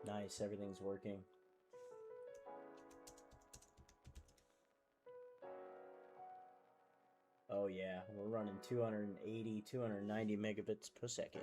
Nice, everything's working. Oh yeah, we're running 280, 290 megabits per second.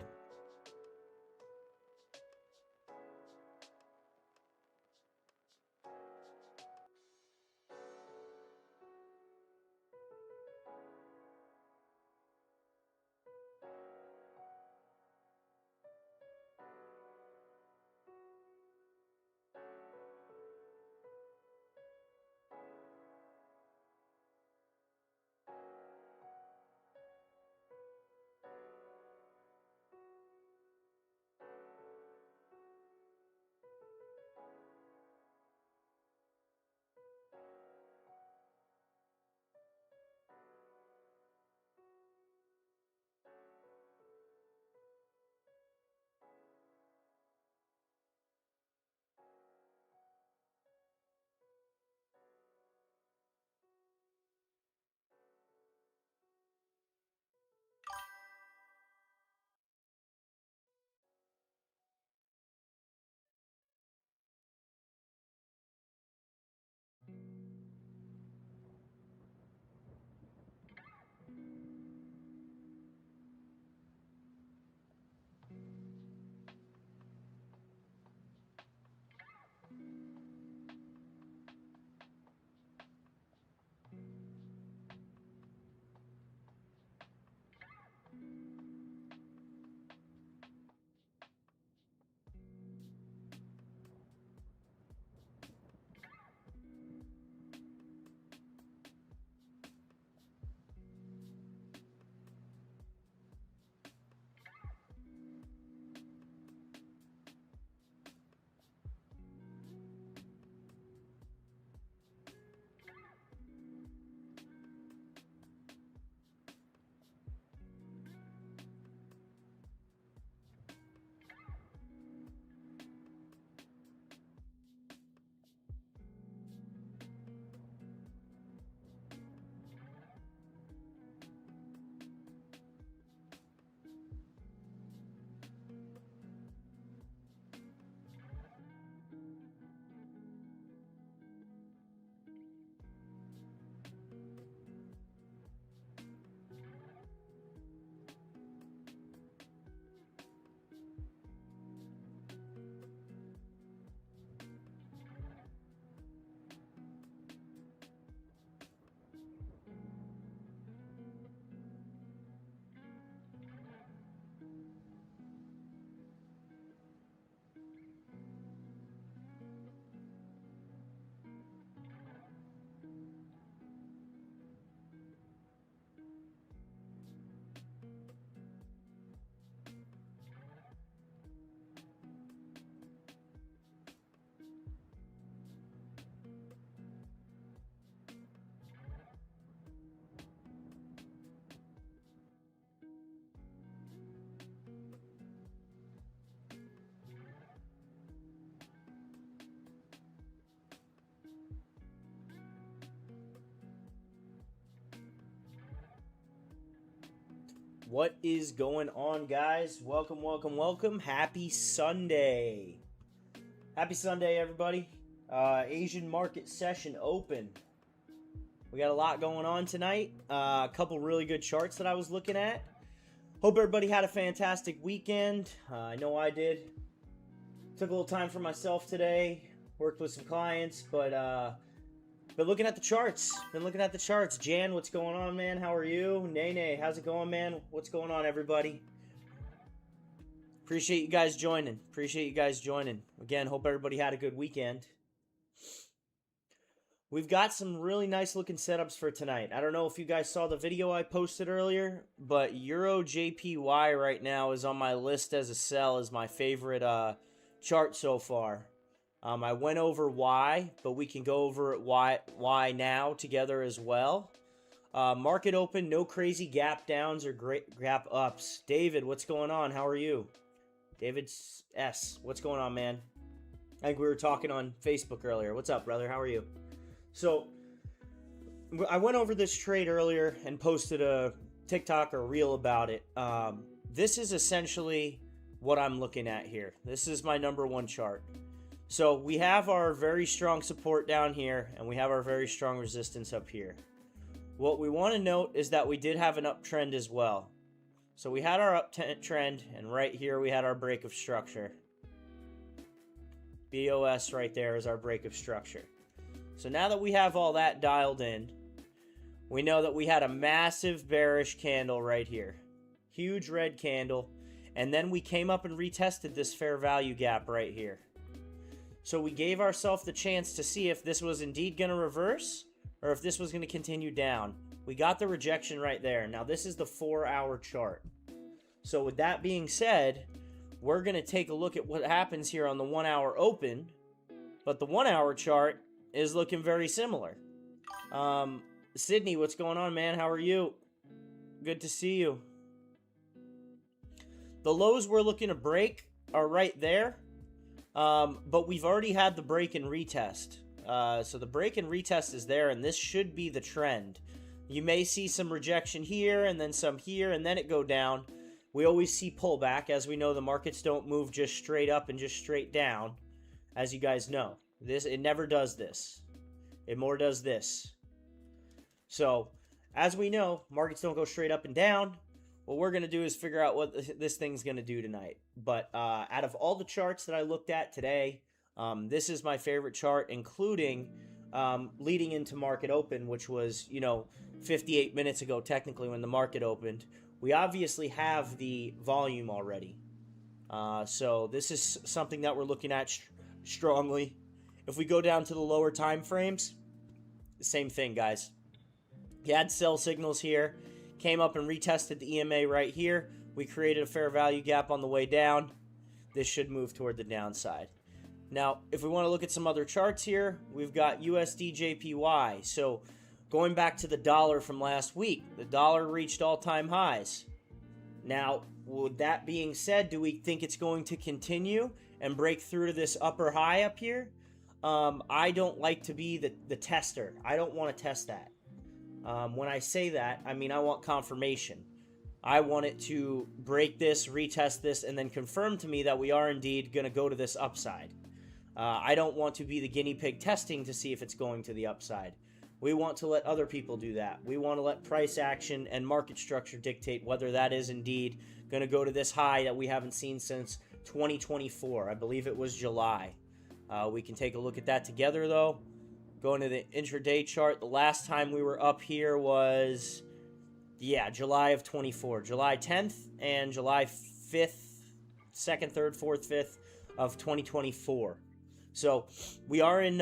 What is going on, guys? Welcome, welcome, welcome. Happy Sunday. Happy Sunday, everybody. Asian market session open. We got a lot going on tonight. A couple really good charts that I was looking at. Hope everybody had a fantastic weekend. I know I did. Took a little time for myself today. Worked with some clients, but been looking at the charts. Jan, what's going on, man? How are you? Nene, how's it going, man? What's going on, everybody? Appreciate you guys joining. Again, hope everybody had a good weekend. We've got some really nice looking setups for tonight. I don't know if you guys saw the video I posted earlier, but Euro JPY right now is on my list as a sell, as my favorite chart so far. I went over why, but we can go over why now together as well. Market open, no crazy gap downs or great gap ups. David, what's going on? How are you? David S, what's going on, man? I think we were talking on Facebook earlier. What's up, brother? How are you? So, I went over this trade earlier and posted a TikTok or reel about it. This is essentially what I'm looking at here. This is my number one chart. So we have our very strong support down here, and we have our very strong resistance up here. What we want to note is that we did have an uptrend as well. So we had our uptrend, and right here we had our break of structure. BOS right there is our break of structure. So now that we have all that dialed in, we know that we had a massive bearish candle right here. Huge red candle. And then we came up and retested this fair value gap right here. So we gave ourselves the chance to see if this was indeed going to reverse or if this was going to continue down. We got the rejection right there. Now this is the 4-hour chart. So with that being said, we're going to take a look at what happens here on the 1-hour open. But the 1-hour chart is looking very similar. Sydney, what's going on, man? How are you? Good to see you. The lows we're looking to break are right there. But we've already had the break and retest. So the break and retest is there, and this should be the trend. You may see some rejection here, and then some here, and then it go down. We always see pullback. As we know, the markets don't move just straight up and just straight down, as you guys know. It never does this. It more does this. So, as we know, markets don't go straight up and down. What we're going to do is figure out what this thing's going to do tonight. But out of all the charts that I looked at today, this is my favorite chart, including leading into market open, which was, 58 minutes ago, technically, when the market opened. We obviously have the volume already. So this is something that we're looking at strongly. If we go down to the lower time frames, same thing, guys. You had sell signals here. Came up and retested the EMA right here. We created a fair value gap on the way down. This should move toward the downside. Now, if we want to look at some other charts here, we've got USD JPY. So, going back to the dollar from last week, the dollar reached all-time highs. Now, with that being said, do we think it's going to continue and break through to this upper high up here? I don't like to be the tester. I don't want to test that. When I say that, I mean I want confirmation. I want it to break this, retest this, and then confirm to me that we are indeed going to go to this upside. I don't want to be the guinea pig testing to see if it's going to the upside. We want to let other people do that. We want to let price action and market structure dictate whether that is indeed going to go to this high that we haven't seen since 2024. I believe it was July. We can take a look at that together, though. Going to the intraday chart, the last time we were up here was, July of 24. July 10th and July 5th, 2nd, 3rd, 4th, 5th of 2024. So we are in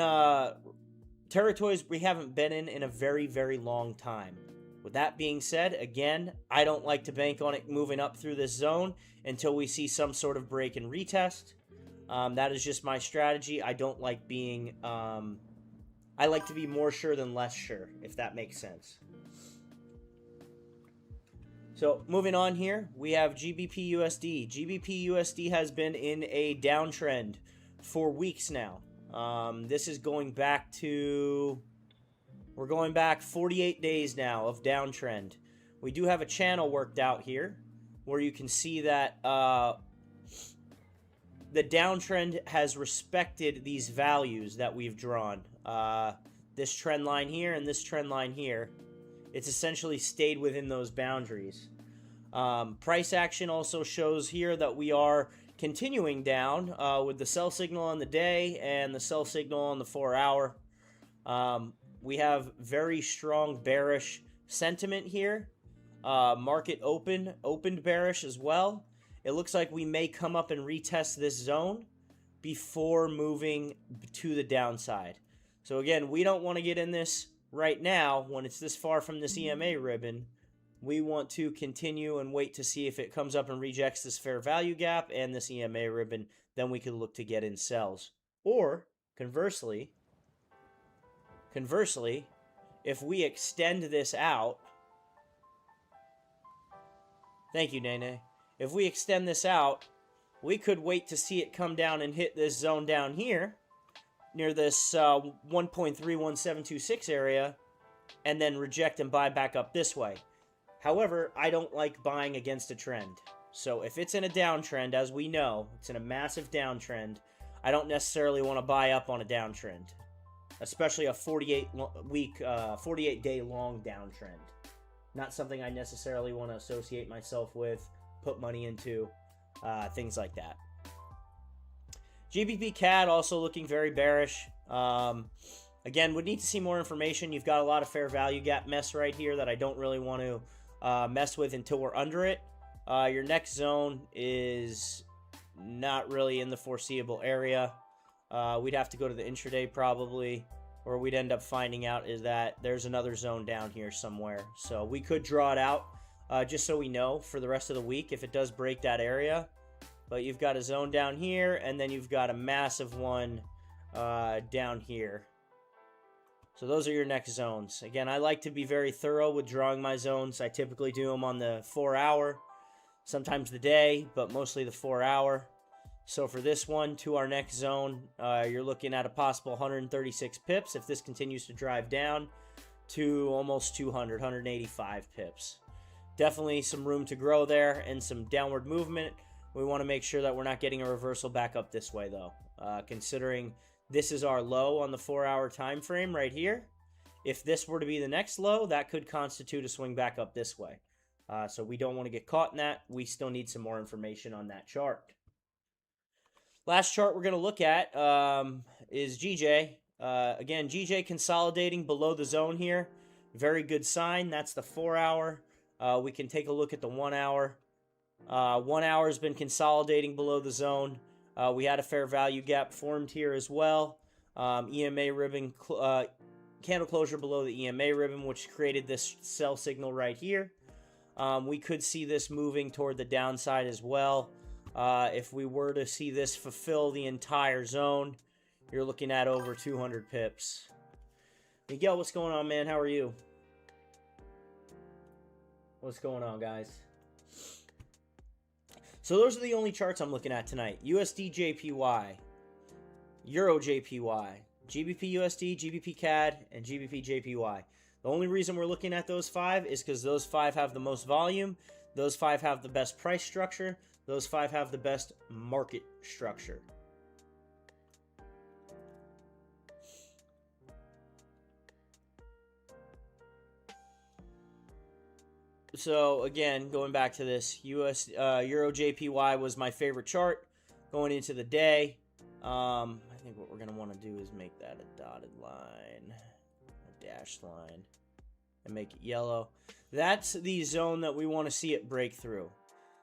territories we haven't been in a very, very long time. With that being said, again, I don't like to bank on it moving up through this zone until we see some sort of break and retest. That is just my strategy. I don't like being... I like to be more sure than less sure, if that makes sense. So, moving on here, we have GBP USD. GBP USD has been in a downtrend for weeks now. This is going back to... We're going back 48 days now of downtrend. We do have a channel worked out here where you can see that the downtrend has respected these values that we've drawn. This trend line here and this trend line here. It's essentially stayed within those boundaries. Price action also shows here that we are continuing down with the sell signal on the day and the sell signal on the 4-hour. We have very strong bearish sentiment here. Market opened bearish as well. It looks like we may come up and retest this zone before moving to the downside. So again, we don't want to get in this right now when it's this far from this EMA ribbon. We want to continue and wait to see if it comes up and rejects this fair value gap and this EMA ribbon. Then we could look to get in sells. Or, conversely, if we extend this out... Thank you, Nene. If we extend this out, we could wait to see it come down and hit this zone down here, near this 1.31726 area, and then reject and buy back up this way. However, I don't like buying against a trend. So if it's in a downtrend, as we know, it's in a massive downtrend, I don't necessarily want to buy up on a downtrend, especially a 48-day long downtrend. Not something I necessarily want to associate myself with, put money into, things like that. GBP CAD also looking very bearish. Again, would need to see more information. You've got a lot of fair value gap mess right here that I don't really want to mess with until we're under it. Your next zone is not really in the foreseeable area. We'd have to go to the intraday probably, or we'd end up finding out is that there's another zone down here somewhere. So we could draw it out just so we know for the rest of the week if it does break that area. But you've got a zone down here, and then you've got a massive one down here. So those are your next zones. Again, I like to be very thorough with drawing my zones. I typically do them on the 4 hour, sometimes the day, but mostly the 4 hour. So for this one, to our next zone, you're looking at a possible 136 pips if this continues to drive down to almost 200, 185 pips. Definitely some room to grow there and some downward movement. We want to make sure that we're not getting a reversal back up this way, though, considering this is our low on the 4 hour time frame right here. If this were to be the next low, that could constitute a swing back up this way. So we don't want to get caught in that. We still need some more information on that chart. Last chart we're going to look at is GJ. Again, GJ consolidating below the zone here. Very good sign. That's the 4 hour. We can take a look at the 1 hour. 1 hour has been consolidating below the zone. We had a fair value gap formed here as well. EMA ribbon, candle closure below the EMA ribbon, which created this sell signal right here. We could see this moving toward the downside as well. If we were to see this fulfill the entire zone, you're looking at over 200 pips. Miguel, what's going on, man? How are you? What's going on, guys? So those are the only charts I'm looking at tonight. USD JPY, Euro JPY, GBP USD, GBP CAD, and GBP JPY. The only reason we're looking at those five is because those five have the most volume, those five have the best price structure, those five have the best market structure. So again, going back to this, Euro JPY was my favorite chart going into the day. I think what we're going to want to do is make that a dotted line, a dashed line, and make it yellow. That's the zone that we want to see it break through.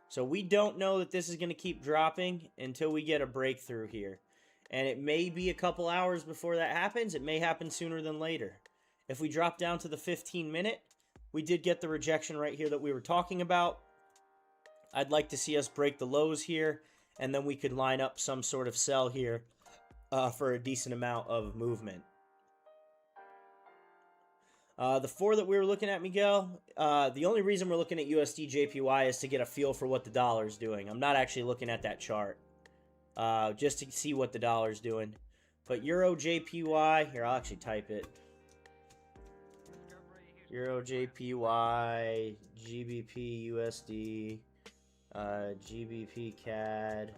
So we don't know that this is going to keep dropping until we get a breakthrough here. And it may be a couple hours before that happens. It may happen sooner than later. If we drop down to the 15-minute, we did get the rejection right here that we were talking about. I'd like to see us break the lows here, and then we could line up some sort of sell here for a decent amount of movement. The four that we were looking at, Miguel, the only reason we're looking at USD JPY is to get a feel for what the dollar is doing. I'm not actually looking at that chart, just to see what the dollar is doing. But Euro JPY, here, I'll actually type it. Euro JPY, GBP USD, GBP CAD,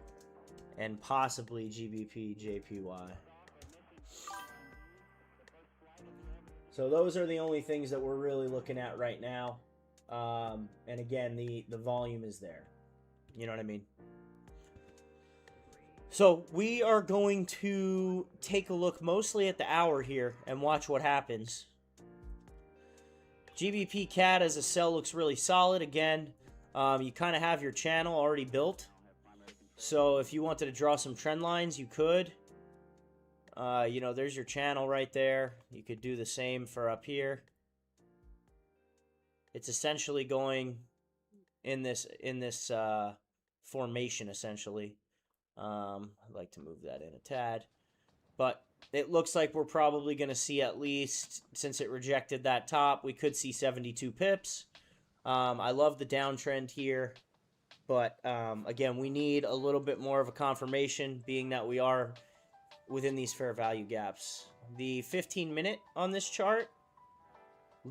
and possibly GBP JPY. So those are the only things that we're really looking at right now. And again, the volume is there. You know what I mean? So we are going to take a look mostly at the hour here and watch what happens. GBP CAD as a sell looks really solid. Again, you kind of have your channel already built. So if you wanted to draw some trend lines, you could. You know, there's your channel right there. You could do the same for up here. It's essentially going in this formation, essentially. I'd like to move that in a tad. But it looks like we're probably going to see, at least since it rejected that top, we could see 72 pips. I love the downtrend here. But again, we need a little bit more of a confirmation, being that we are within these fair value gaps. The 15-minute on this chart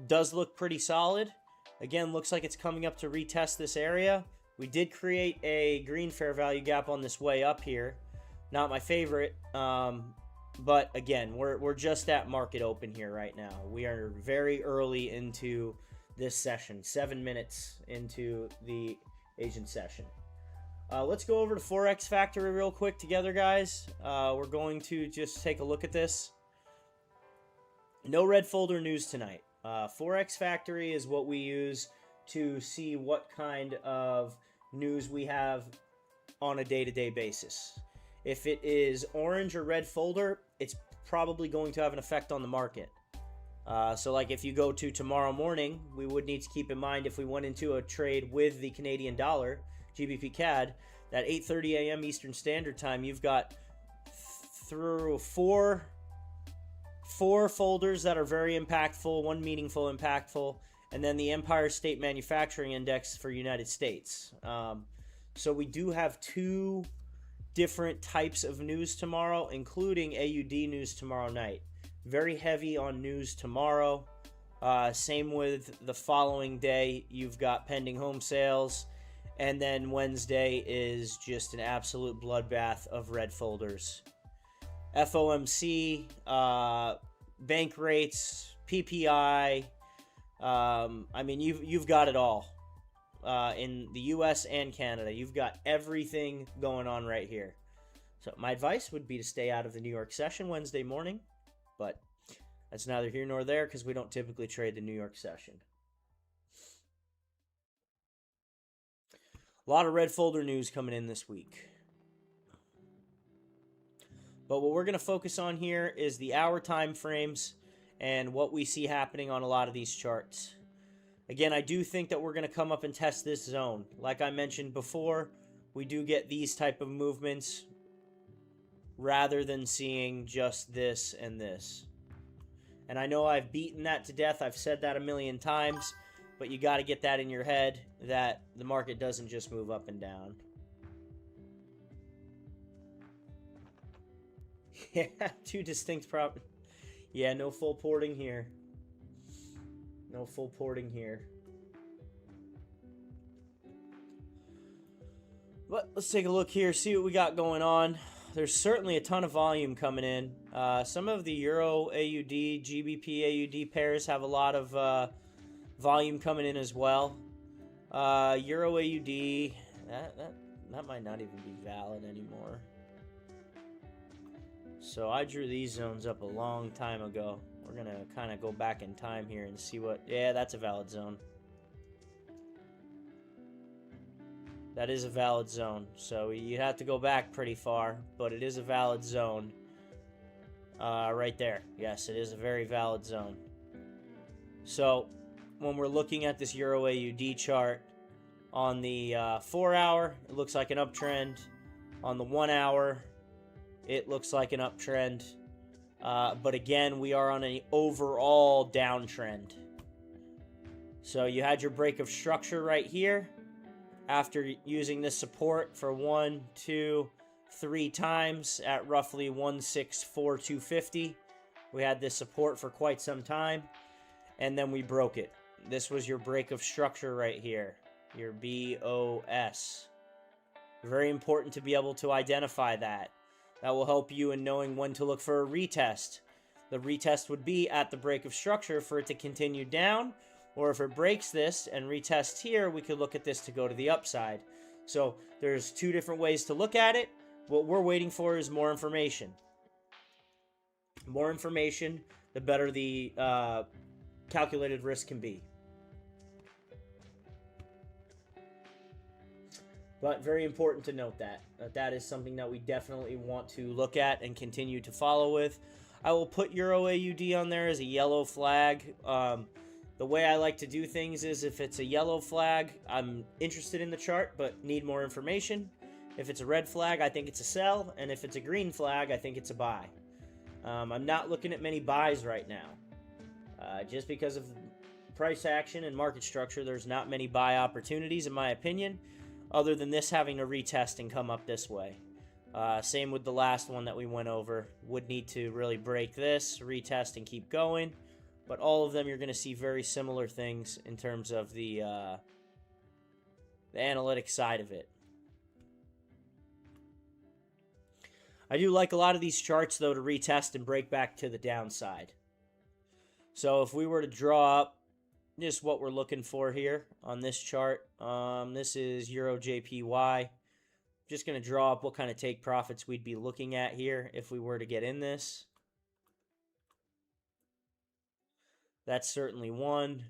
does look pretty solid. Again, looks like it's coming up to retest this area. We did create a green fair value gap on this way up here. Not my favorite, but again, we're just at market open here right now. We are very early into this session, 7 minutes into the Asian session. Let's go over to Forex Factory real quick together, guys. We're going to just take a look at this. No red folder news tonight. Forex Factory is what we use to see what kind of news we have on a day-to-day basis. If it is orange or red folder, it's probably going to have an effect on the market. So like if you go to tomorrow morning, we would need to keep in mind if we went into a trade with the Canadian dollar, GBP CAD, that 8:30 a.m. Eastern Standard Time, you've got through four folders that are very impactful, one meaningful impactful, and then the Empire State Manufacturing Index for United States. So we do have two different types of news tomorrow, including AUD news tomorrow night. Very heavy on news tomorrow. Same with the following day. You've got pending home sales. And then Wednesday is just an absolute bloodbath of red folders. FOMC, bank rates, PPI. I mean, you've got it all. In the US and Canada, you've got everything going on right here. So my advice would be to stay out of the New York session Wednesday morning, but that's neither here nor there because we don't typically trade the New York session. A lot of red folder news coming in this week. But what we're going to focus on here is the hour time frames and what we see happening on a lot of these charts. Again, I do think that we're going to come up and test this zone. Like I mentioned before, we do get these type of movements rather than seeing just this and this. And I know I've beaten that to death. I've said that a million times, but you got to get that in your head that the market doesn't just move up and down. Yeah, two distinct problems. Yeah, no full porting here. No full porting here. But let's take a look here, see what we got going on. There's certainly a ton of volume coming in. Some of the Euro AUD, GBP AUD pairs have a lot of volume coming in as well. Euro AUD, that might not even be valid anymore. So I drew these zones up a long time ago. We're going to kind of go back in time here and see what... Yeah, that's a valid zone. That is a valid zone. So you have to go back pretty far, but it is a valid zone. Right there. Yes, it is a very valid zone. So when we're looking at this Euro AUD chart, on the 4 hour, it looks like an uptrend. On the 1 hour, it looks like an uptrend. But again, we are on an overall downtrend. So you had your break of structure right here. After using this support for 1, 2, 3 times at roughly 164,250. We had this support for quite some time. And then we broke it. This was your break of structure right here. Your BOS. Very important to be able to identify that. That will help you in knowing when to look for a retest. The retest would be at the break of structure for it to continue down, or if it breaks this and retests here, we could look at this to go to the upside. So there's two different ways to look at it. What we're waiting for is more information. More information, the better the calculated risk can be. But very important to note that. That is something that we definitely want to look at and continue to follow with. I will put Euro AUD on there as a yellow flag. The way I like to do things is if it's a yellow flag, I'm interested in the chart but need more information. If it's a red flag, I think it's a sell. And if it's a green flag, I think it's a buy. I'm not looking at many buys right now. Just because of price action and market structure, there's not many buy opportunities in my opinion. Other than this having to retest and come up this way. Same with the last one that we went over. Would need to really break this, retest, and keep going. But all of them, you're going to see very similar things in terms of the the analytic side of it. I do like a lot of these charts, though, to retest and break back to the downside. So if we were to draw up just what we're looking for here on this chart, this is Euro JPY. Just going to draw up what kind of take profits we'd be looking at here if we were to get in this. That's certainly one.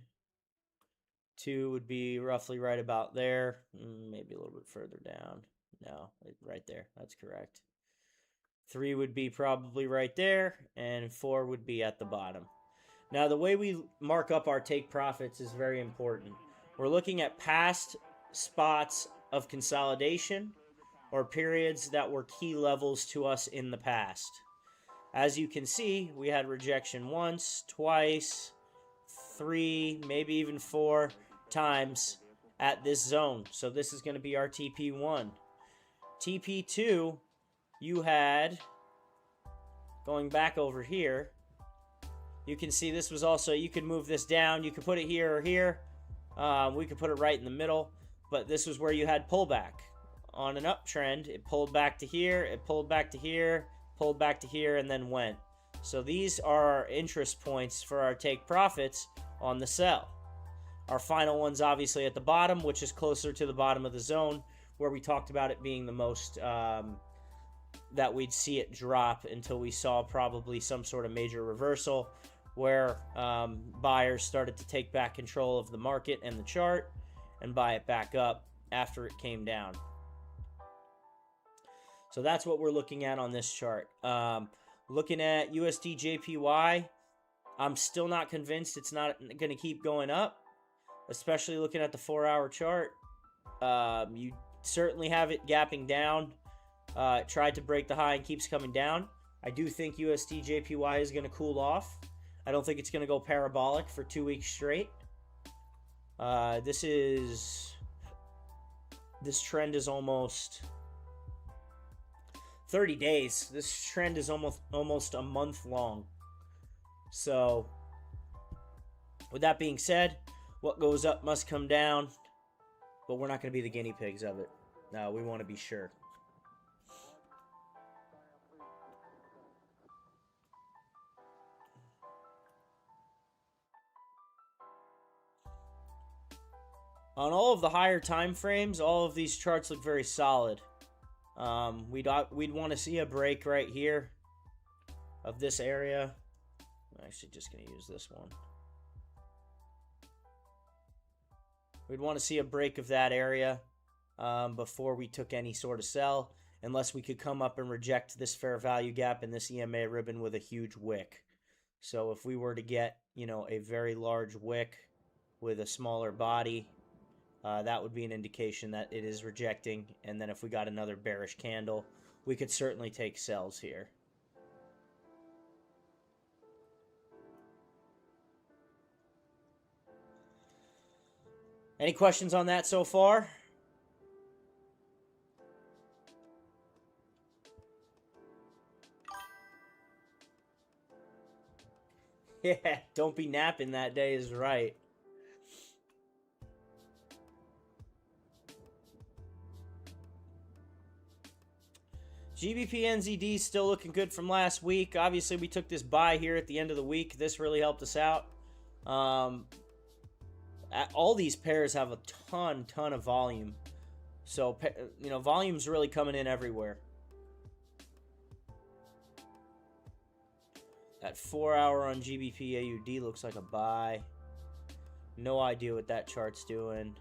Two would be roughly right about there. Maybe a little bit further down. No, right there. That's correct. Three would be probably right there. And four would be at the bottom. Now, the way we mark up our take profits is very important. We're looking at past spots of consolidation or periods that were key levels to us in the past. As you can see, we had rejection once, twice, 3, maybe even 4 times at this zone. So this is going to be our TP1. TP2, you had, going back over here, you can see this was also, you could move this down. You could put it here or here. We could put it right in the middle. But this was where you had pullback. On an uptrend, it pulled back to here, it pulled back to here, pulled back to here, and then went. So these are our interest points for our take profits on the sell. Our final one's obviously at the bottom, which is closer to the bottom of the zone, where we talked about it being the most, that we'd see it drop until we saw probably some sort of major reversal, where buyers started to take back control of the market and the chart and buy it back up after it came down. So that's what we're looking at on this chart. Looking at USD JPY, I'm still not convinced it's not going to keep going up, especially looking at the 4-hour chart. You certainly have it gapping down. It tried to break the high and keeps coming down. I do think USD JPY is going to cool off. I don't think it's going to go parabolic for 2 weeks straight. This trend is almost 30 days. This trend is almost a month long. So, with that being said, what goes up must come down, but we're not going to be the guinea pigs of it. No, we want to be sure. On all of the higher time frames, all of these charts look very solid. We'd want to see a break right here of this area. I'm actually just going to use this one. We'd want to see a break of that area before we took any sort of sell, unless we could come up and reject this fair value gap and this EMA ribbon with a huge wick. So if we were to get, a very large wick with a smaller body, that would be an indication that it is rejecting. And then if we got another bearish candle, we could certainly take sells here. Any questions on that so far? Yeah, don't be napping that day is right. GBP NZD still looking good from last week. Obviously, we took this buy here at the end of the week. This really helped us out. All these pairs have a ton of volume. So, volume's really coming in everywhere. That 4-hour on GBP AUD looks like a buy. No idea what that chart's doing.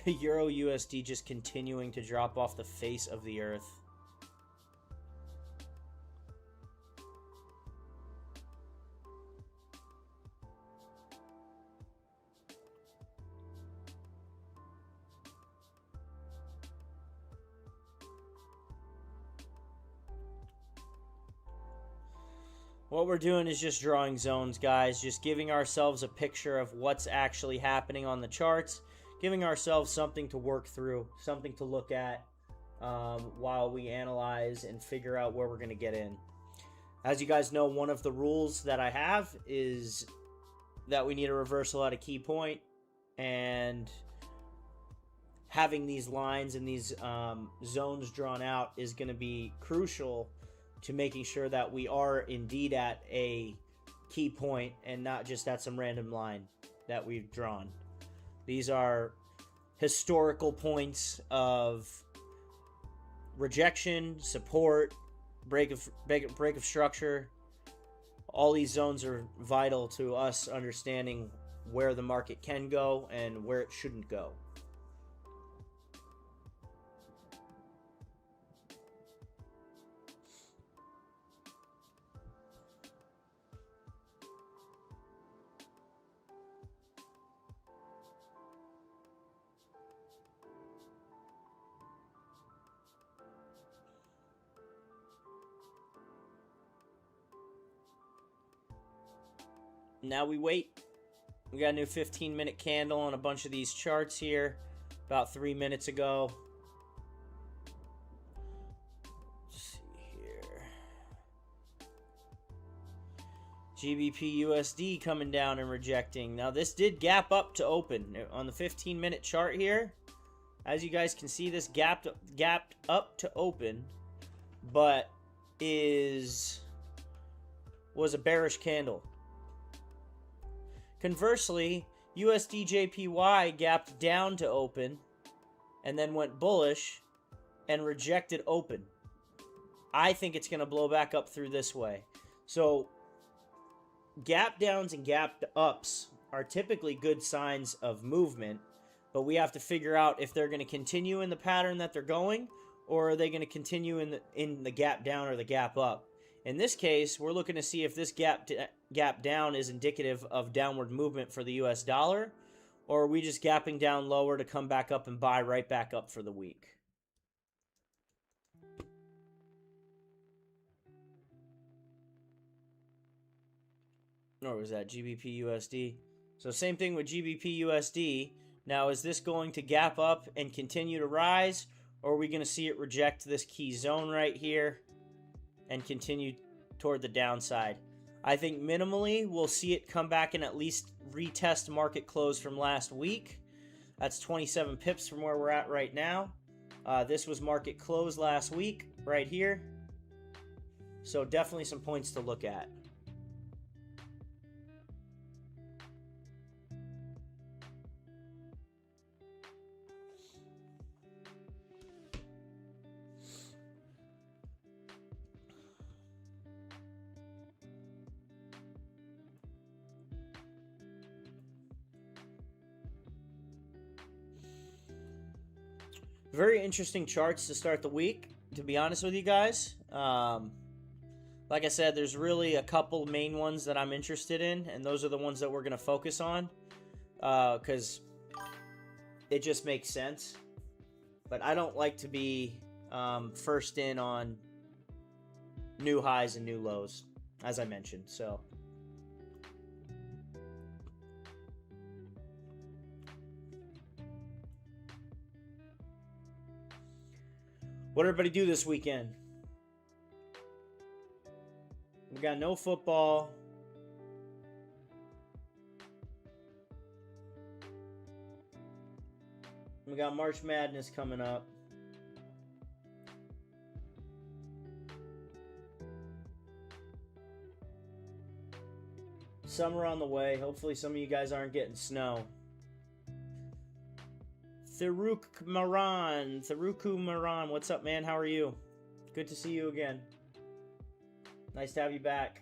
Euro USD just continuing to drop off the face of the earth. What we're doing is just drawing zones, guys. Just giving ourselves a picture of what's actually happening on the charts. Giving ourselves something to work through, something to look at while we analyze and figure out where we're going to get in. As you guys know, one of the rules that I have is that we need a reversal at a key point, and having these lines and these zones drawn out is going to be crucial to making sure that we are indeed at a key point and not just at some random line that we've drawn. These are historical points of rejection, support, break of structure. All these zones are vital to us understanding where the market can go and where it shouldn't go. Now we wait. We got a new 15-minute candle on a bunch of these charts here about 3 minutes ago. Let's see here. GBP USD coming down and rejecting. Now this did gap up to open on the 15-minute chart here. As you guys can see, this gapped up to open, but was a bearish candle. Conversely, USD JPY gapped down to open and then went bullish and rejected open. I think it's going to blow back up through this way. So gap downs and gap ups are typically good signs of movement, but we have to figure out if they're going to continue in the pattern that they're going, or are they going to continue in the gap down or the gap up. In this case, we're looking to see if this gap down is indicative of downward movement for the US dollar, or are we just gapping down lower to come back up and buy right back up for the week? Or was that GBP USD? So same thing with GBP USD. Now, is this going to gap up and continue to rise, or are we going to see it reject this key zone right here and continue toward the downside? I think minimally we'll see it come back and at least retest market close from last week. That's 27 pips from where we're at right now. This was market close last week right here. So definitely some points to look at. Very interesting charts to start the week, to be honest with you guys. Like I said, there's really a couple main ones that I'm interested in, and those are the ones that we're going to focus on because it just makes sense. But I don't like to be first in on new highs and new lows, as I mentioned. So what did everybody do this weekend? We got no football. We got March Madness coming up. Summer on the way. Hopefully some of you guys aren't getting snow. Tharuku Maran, what's up, man? How are you? Good to see you again. Nice to have you back.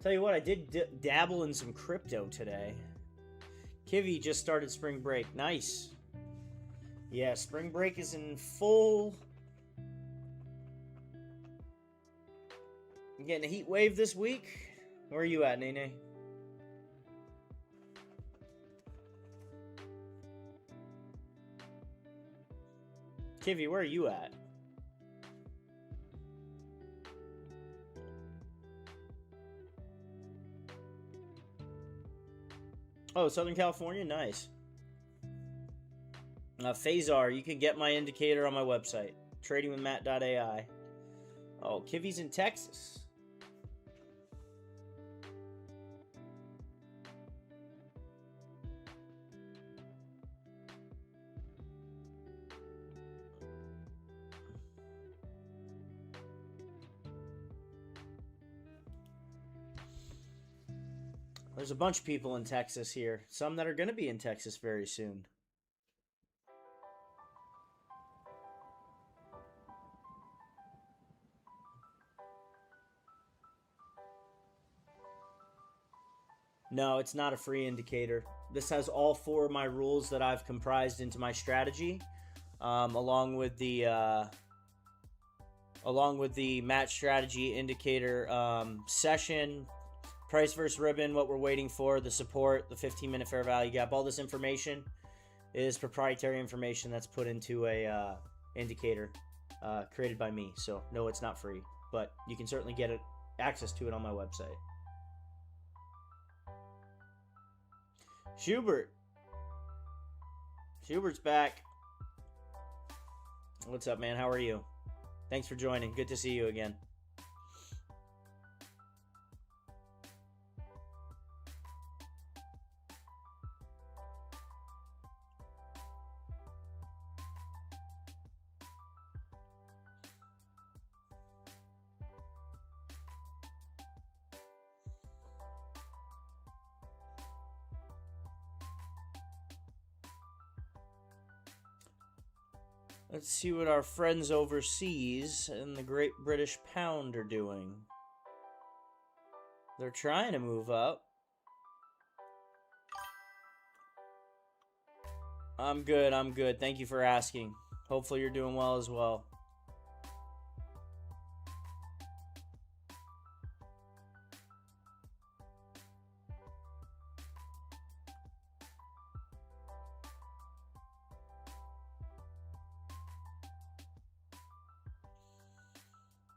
Tell you what, I did dabble in some crypto today. Kiwi just started spring break. Nice. Yeah, spring break is in full. I'm getting a heat wave this week. Where are you at, Nene? Kiwi, where are you at? Oh, Southern California? Nice. Phasar, you can get my indicator on my website, tradingwithmatt.ai. Oh, Kiwi's in Texas. There's a bunch of people in Texas here. Some that are going to be in Texas very soon. No, it's not a free indicator. This has all 4 of my rules that I've comprised into my strategy, along with the match strategy indicator session, price versus ribbon, what we're waiting for, the support, the 15-minute fair value gap. All this information is proprietary information that's put into a indicator created by me. So no, it's not free, but you can certainly get access to it on my website. Schubert's back. What's up, man? How are you? Thanks for joining. Good to see you again. Let's see what our friends overseas in the Great British Pound are doing. They're trying to move up. I'm good. Thank you for asking. Hopefully you're doing well as well.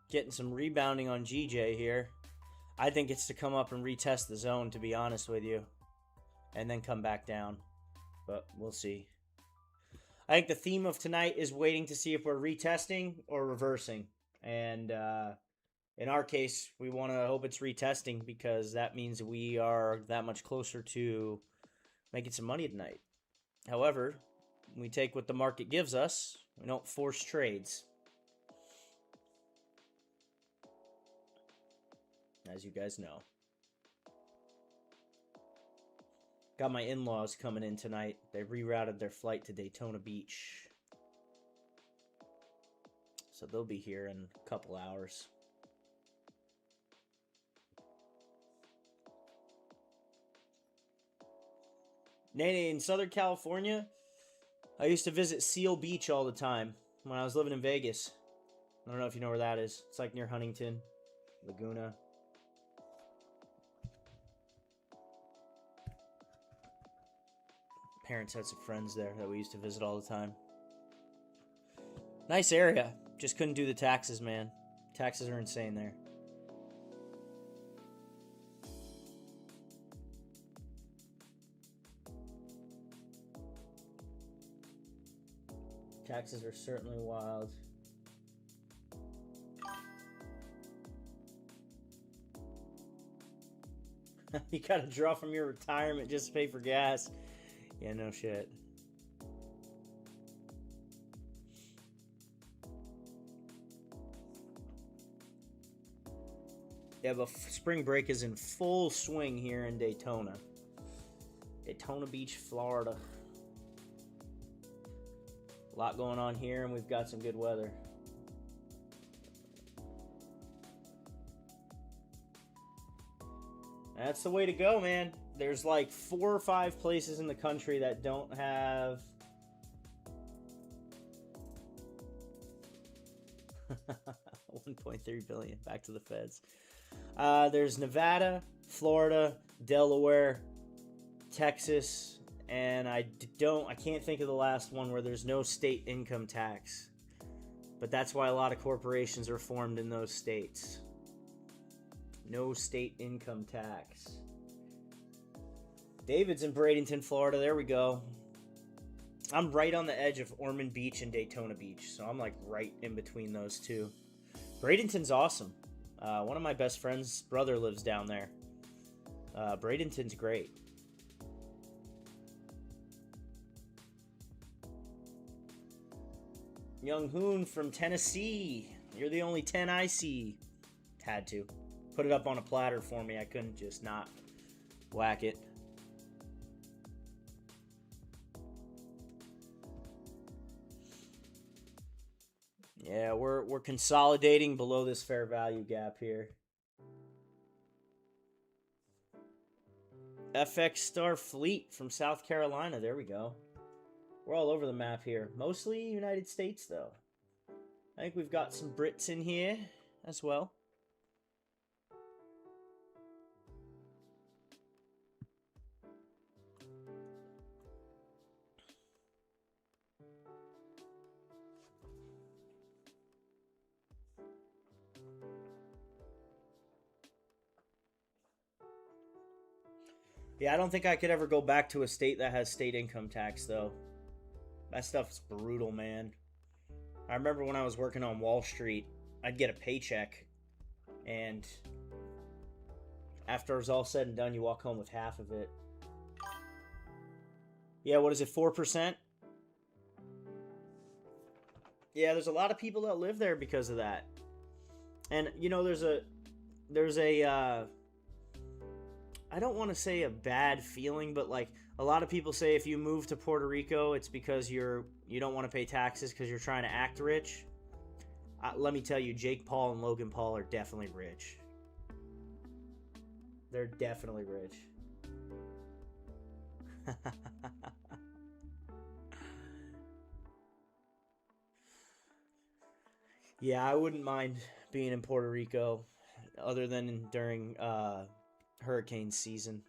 Getting some rebounding on GJ here. I think it's to come up and retest the zone, to be honest with you, and then come back down, but we'll see. I think the theme of tonight is waiting to see if we're retesting or reversing, and in our case, we want to hope it's retesting because that means we are that much closer to making some money tonight. However, we take what the market gives us. We don't force trades. As you guys know. Got my in-laws coming in tonight. They rerouted their flight to Daytona Beach. So they'll be here in a couple hours. Nene, in Southern California, I used to visit Seal Beach all the time when I was living in Vegas. I don't know if you know where that is. It's like near Huntington, Laguna. Parents had some friends there that we used to visit all the time. Nice area. Just couldn't do the taxes, man. Taxes are insane there. Taxes are certainly wild. You gotta draw from your retirement just to pay for gas. Yeah, no shit. Yeah, but spring break is in full swing here in Daytona. Daytona Beach, Florida. A lot going on here, and we've got some good weather. That's the way to go, man. There's like 4 or 5 places in the country that don't have... 1.3 billion. Back to the feds. There's Nevada, Florida, Delaware, Texas, and I can't think of the last one where there's no state income tax. But that's why a lot of corporations are formed in those states. No state income tax. David's in Bradenton, Florida. There we go. I'm right on the edge of Ormond Beach and Daytona Beach, so I'm like right in between those two. Bradenton's awesome. One of my best friend's brother lives down there. Bradenton's great. Young Hoon from Tennessee. You're the only 10 I see. Had to. Put it up on a platter for me. I couldn't just not Whack it. Yeah, we're consolidating below this fair value gap here. FX Star Fleet from South Carolina. There we go. We're all over the map here. Mostly United States, though. I think we've got some Brits in here as well. Yeah, I don't think I could ever go back to a state that has state income tax, though. That stuff's brutal, man. I remember when I was working on Wall Street, I'd get a paycheck, and after it was all said and done, you walk home with half of it. Yeah, what is it, 4%? Yeah, there's a lot of people that live there because of that. And, you know, there's a I don't want to say a bad feeling, but like a lot of people say if you move to Puerto Rico, it's because you don't want to pay taxes because you're trying to act rich. Let me tell you, Jake Paul and Logan Paul are definitely rich. They're definitely rich. Yeah, I wouldn't mind being in Puerto Rico other than during hurricane season.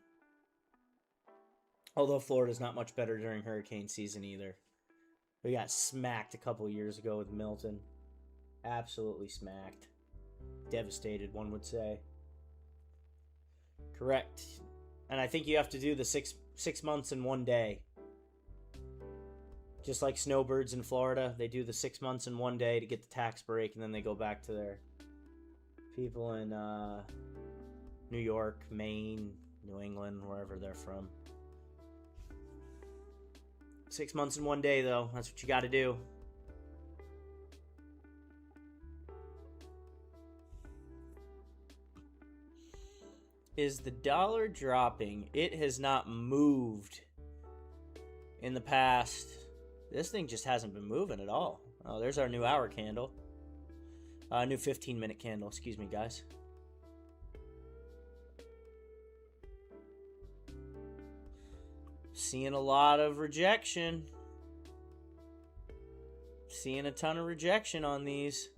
Although Florida's not much better during hurricane season either. We got smacked a couple years ago with Milton. Absolutely smacked. Devastated, one would say. Correct. And I think you have to do the six months in one day. Just like snowbirds in Florida, they do the 6 months in one day to get the tax break, and then they go back to their people in New York, Maine, New England, wherever they're from. 6 months in one day, though. That's what you got to do. Is the dollar dropping? It has not moved in the past. This thing just hasn't been moving at all. Oh, there's our new hour candle. New 15-minute candle. Excuse me, guys. Seeing a lot of rejection. Seeing a ton of rejection on these.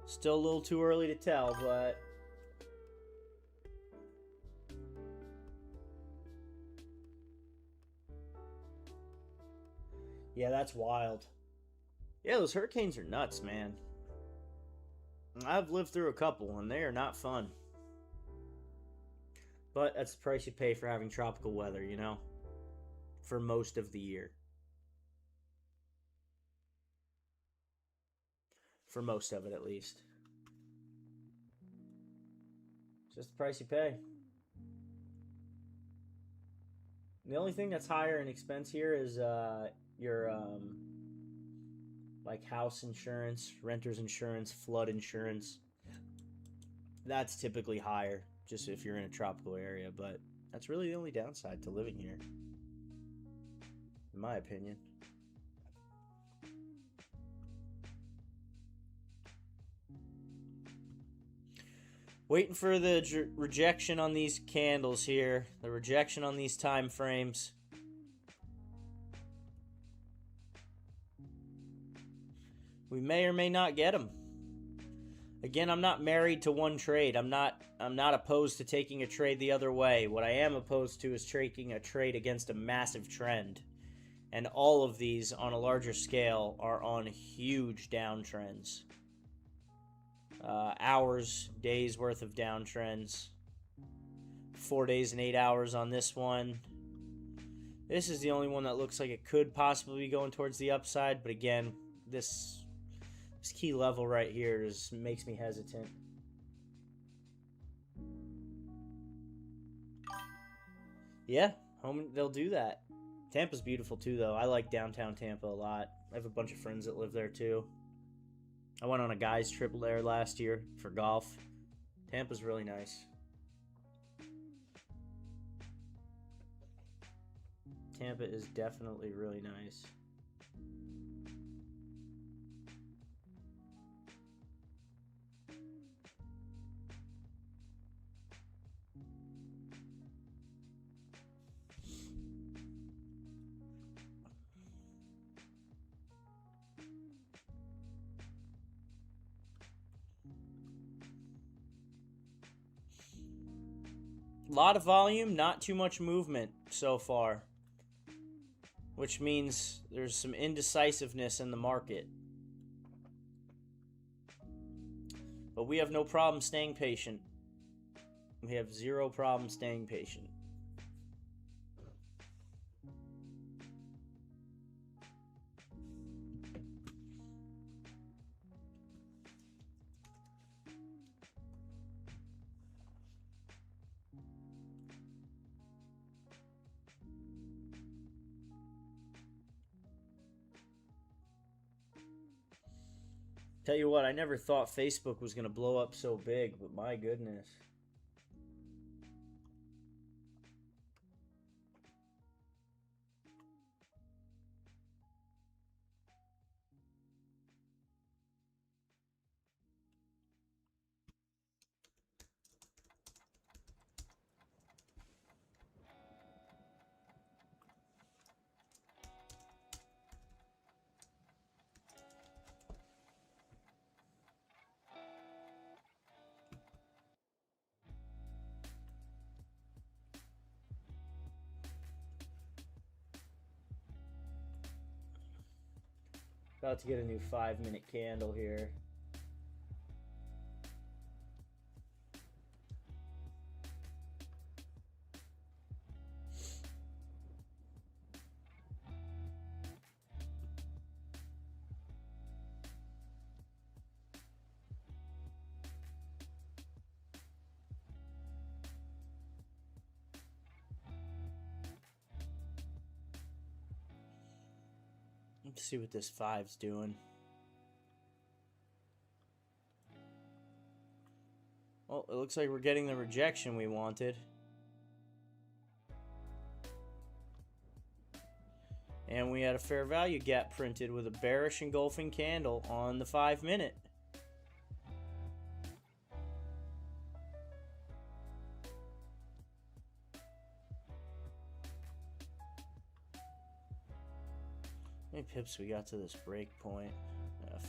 Still a little too early to tell, but yeah, that's wild. Yeah, those hurricanes are nuts, man. I've lived through a couple, and they are not fun. But that's the price you pay for having tropical weather, you know? For most of the year. For most of it, at least. It's just the price you pay. The only thing that's higher in expense here is your like house insurance, renter's insurance, flood insurance. That's typically higher, just if you're in a tropical area, but that's really the only downside to living here, in my opinion. Waiting for the rejection on these candles here. The rejection on these time frames. We may or may not get them. Again, I'm not married to one trade. I'm not opposed to taking a trade the other way. What I am opposed to is taking a trade against a massive trend. And all of these on a larger scale are on huge downtrends. Hours, days worth of downtrends. 4 days and 8 hours on this one. This is the only one that looks like it could possibly be going towards the upside, but again, this key level right here makes me hesitant. Yeah, they'll do that. Tampa's beautiful too, though. I like downtown Tampa a lot. I have a bunch of friends that live there too. I went on a guys trip there last year for golf. Tampa's really nice. Tampa is definitely really nice. A lot of volume, not too much movement so far, which means there's some indecisiveness in the market. But we have no problem staying patient. We have zero problem staying patient. Tell you what, I never thought Facebook was going to blow up so big, but my goodness. About to get a new 5-minute candle here. Let's see what this 5's doing. Well, it looks like we're getting the rejection we wanted. And we had a fair value gap printed with a bearish engulfing candle on the 5-minute. How many pips we got to this break point?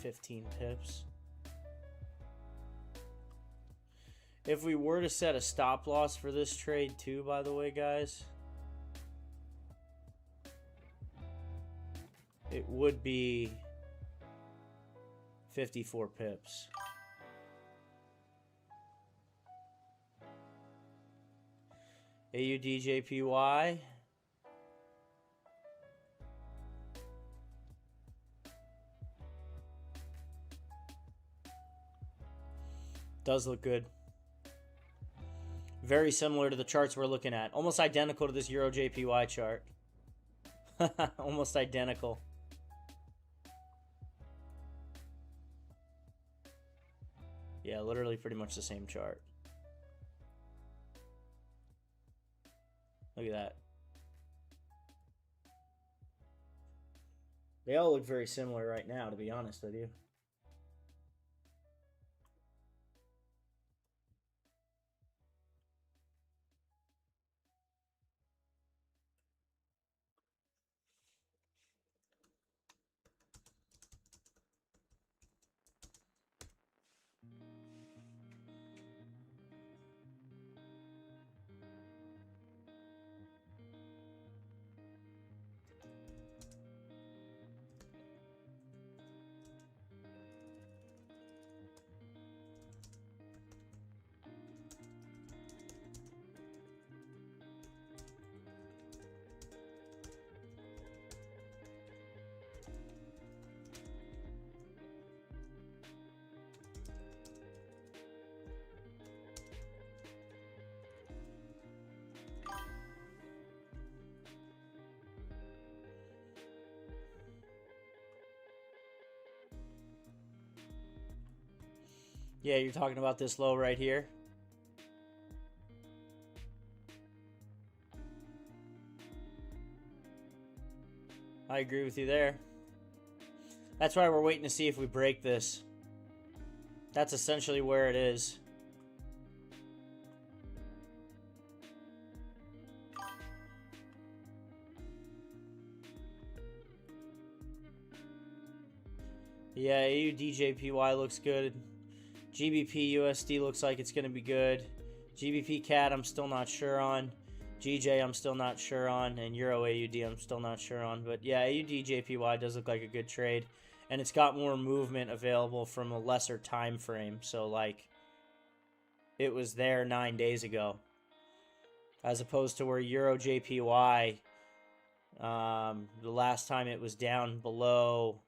15 pips. If we were to set a stop loss for this trade too, by the way, guys, it would be 54 pips. AUDJPY. Does look good. Very similar to the charts we're looking at. Almost identical to this Euro JPY chart. Almost identical. Yeah, literally pretty much the same chart. Look at that. They all look very similar right now, to be honest with you. Yeah, you're talking about this low right here. I agree with you there. That's why we're waiting to see if we break this. That's essentially where it is. Yeah, AUDJPY looks good. GBP USD looks like it's going to be good. GBP CAD I'm still not sure on. GJ I'm still not sure on. And Euro AUD I'm still not sure on. But yeah, AUDJPY does look like a good trade. And it's got more movement available from a lesser time frame. So like it was there 9 days ago. As opposed to where Euro JPY, the last time it was down below,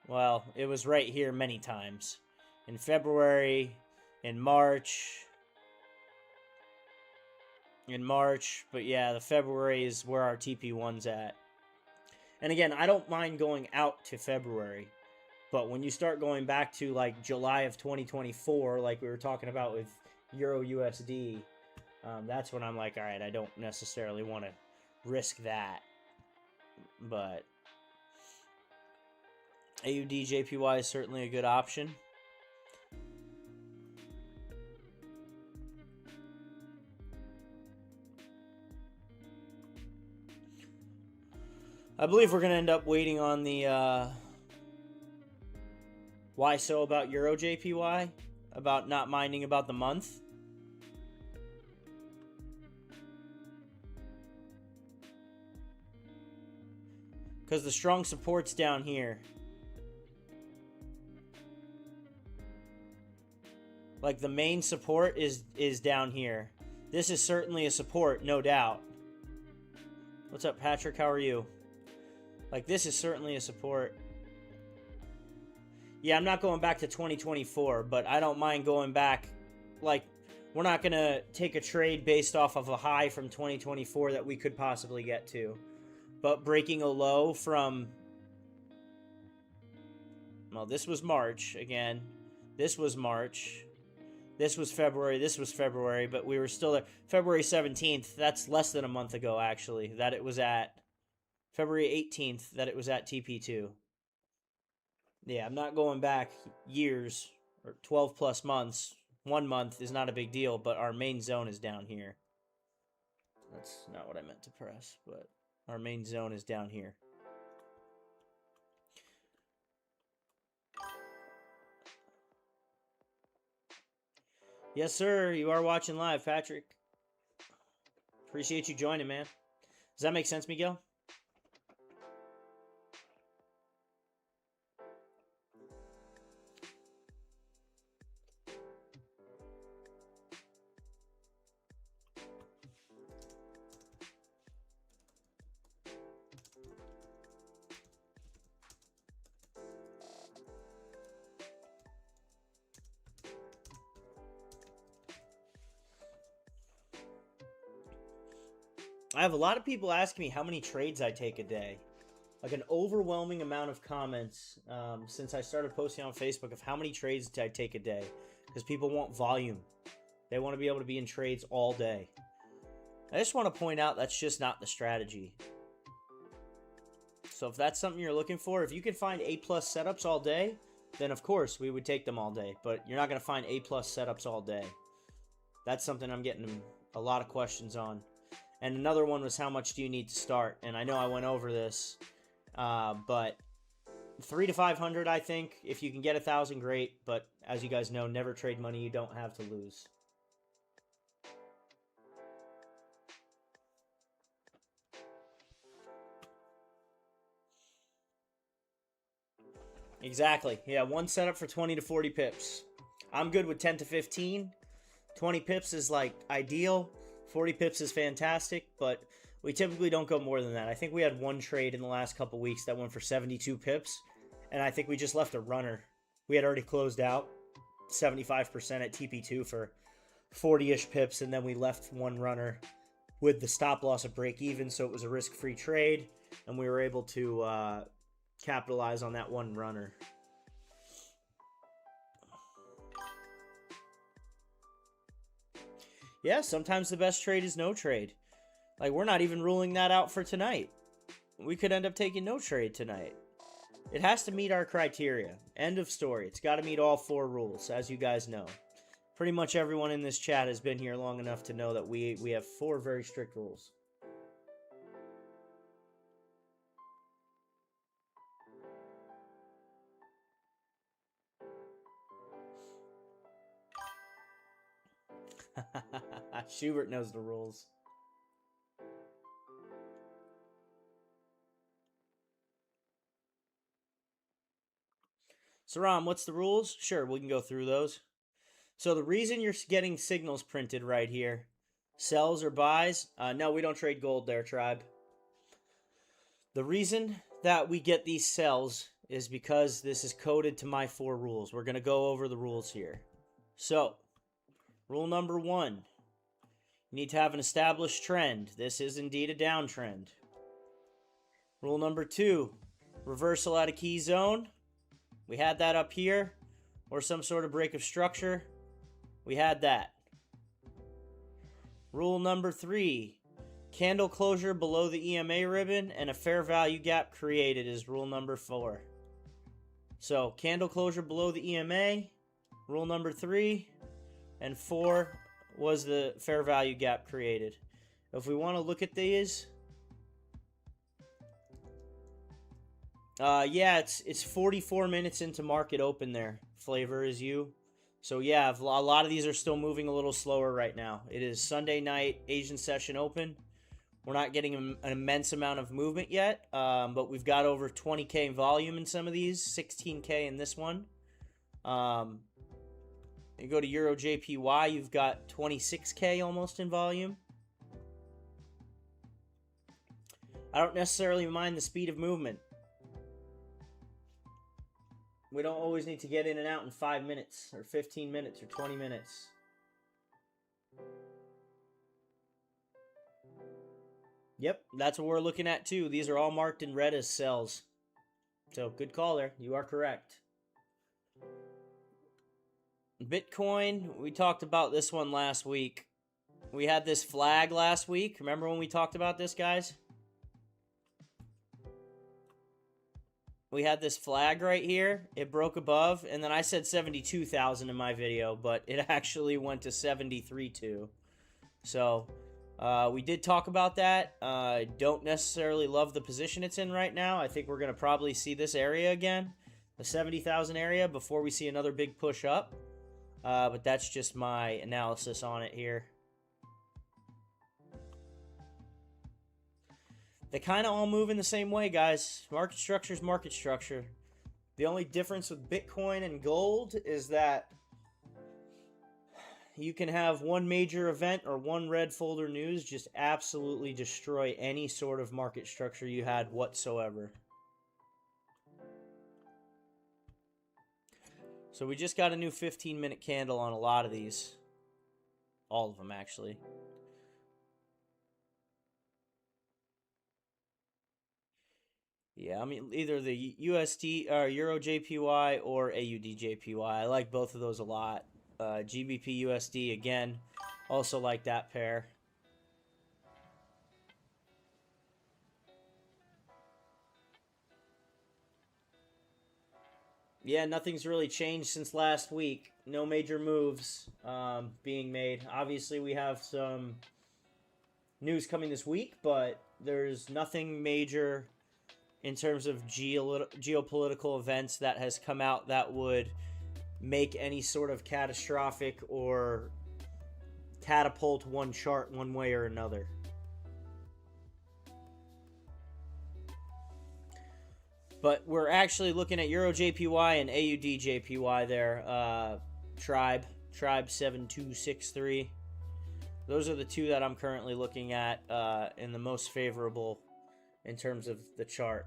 well, it was right here many times. In February, in March, but yeah, the February is where our TP1's at. And again, I don't mind going out to February, but when you start going back to like July of 2024, like we were talking about with Euro USD, that's when I'm like, all right, I don't necessarily want to risk that. But AUDJPY is certainly a good option. I believe we're going to end up waiting on the why so about Euro JPY, about not minding about the month. Because the strong support's down here. Like the main support is down here. This is certainly a support, no doubt. What's up, Patrick? How are you? Like, this is certainly a support. Yeah, I'm not going back to 2024, but I don't mind going back. Like, we're not going to take a trade based off of a high from 2024 that we could possibly get to. But breaking a low from... Well, this was March, again. This was March. This was February. This was February, but we were still there. February 17th, that's less than a month ago, actually, that it was at... February 18th that it was at TP2. Yeah, I'm not going back years or 12 plus months. 1 month is not a big deal, but our main zone is down here. That's not what I meant to press, but our main zone is down here. Yes, sir. You are watching live, Patrick. Appreciate you joining, man. Does that make sense, Miguel? I have a lot of people asking me how many trades I take a day. Like an overwhelming amount of comments since I started posting on Facebook of how many trades I take a day. Because people want volume. They want to be able to be in trades all day. I just want to point out that's just not the strategy. So if that's something you're looking for, if you can find A+ setups all day, then of course we would take them all day. But you're not going to find A+ setups all day. That's something I'm getting a lot of questions on. And another one was how much do you need to start? And I know I went over this, but 300 to 500, I think. If you can get 1,000, great. But as you guys know, never trade money you don't have to lose. Exactly. Yeah, one setup for 20 to 40 pips. I'm good with 10 to 15. 20 pips is like ideal. 40 pips is fantastic, but we typically don't go more than that. I think we had one trade in the last couple weeks that went for 72 pips, and I think we just left a runner. We had already closed out 75% at TP2 for 40-ish pips, and then we left one runner with the stop loss of break even, so it was a risk-free trade, and we were able to capitalize on that one runner. Yeah, sometimes the best trade is no trade. Like, we're not even ruling that out for tonight. we could end up taking no trade tonight. It has to meet our criteria. End of story. It's got to meet all 4 rules, as you guys know. Pretty much everyone in this chat has been here long enough to know that we have 4 very strict rules. Schubert knows the rules. Saram, what's the rules? Sure, we can go through those. So the reason you're getting signals printed right here, sells or buys, no, we don't trade gold there, tribe. The reason that we get these sells is because this is coded to my 4 rules. We're going to go over the rules here. So, rule number 1, you need to have an established trend. This is indeed a downtrend. Rule number 2, reversal at a key zone. We had that up here, or some sort of break of structure. We had that. Rule number 3, candle closure below the EMA ribbon and a fair value gap created is rule number 4. So, candle closure below the EMA, rule number 3, and 4 was the fair value gap created. If we want to look at these, yeah, it's 44 minutes into market open there. Flavor is you. So yeah, a lot of these are still moving a little slower right now. It is Sunday night Asian session open. We're not getting an immense amount of movement yet, but we've got over 20K volume in some of these, 16K in this one. You go to Euro JPY, you've got 26K almost in volume. I don't necessarily mind the speed of movement. We don't always need to get in and out in 5 minutes, or 15 minutes, or 20 minutes. Yep, that's what we're looking at too. These are all marked in red as sells. So, good call there. You are correct. Bitcoin, we talked about this one last week. We had this flag last week. Remember when we talked about this, guys? We had this flag right here. It broke above, and then I said 72,000 in my video, but it actually went to 73.2. So, we did talk about that. Don't necessarily love the position it's in right now. I think we're going to probably see this area again, the 70,000 area, before we see another big push up. But that's just my analysis on it here. They kind of all move in the same way, guys. Market structure is market structure. The only difference with Bitcoin and gold is that you can have one major event or one red folder news just absolutely destroy any sort of market structure you had whatsoever. So we just got a new 15-minute candle on a lot of these. All of them, actually. Yeah, I mean, either the USD or Euro JPY or AUD JPY. I like both of those a lot. GBP USD, again, also like that pair. Yeah, nothing's really changed since last week. No major moves being made. Obviously, we have some news coming this week, but there's nothing major in terms of geopolitical events that has come out that would make any sort of catastrophic or catapult one chart one way or another. But we're actually looking at Euro JPY and AUD JPY there. Tribe 7263. Those are the two that I'm currently looking at in the most favorable in terms of the chart.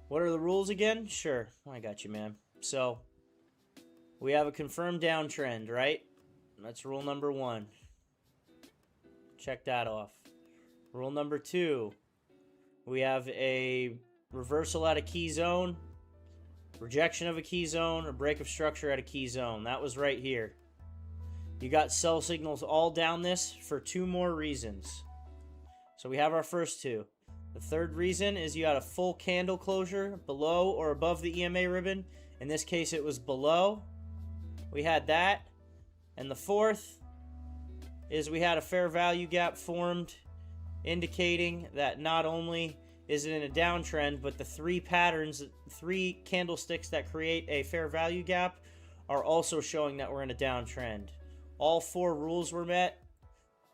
What are the rules again? Sure, I got you, man. So, we have a confirmed downtrend, right? That's rule number 1. Check that off. Rule number 2. We have a reversal at a key zone. Rejection of a key zone or break of structure at a key zone. That was right here. You got sell signals all down this for 2 more reasons. So we have our first 2. The third reason is you had a full candle closure below or above the EMA ribbon. In this case, it was below. We had that. And the fourth is we had a fair value gap formed, indicating that not only is it in a downtrend, but the 3 patterns, 3 candlesticks that create a fair value gap are also showing that we're in a downtrend. All 4 rules were met.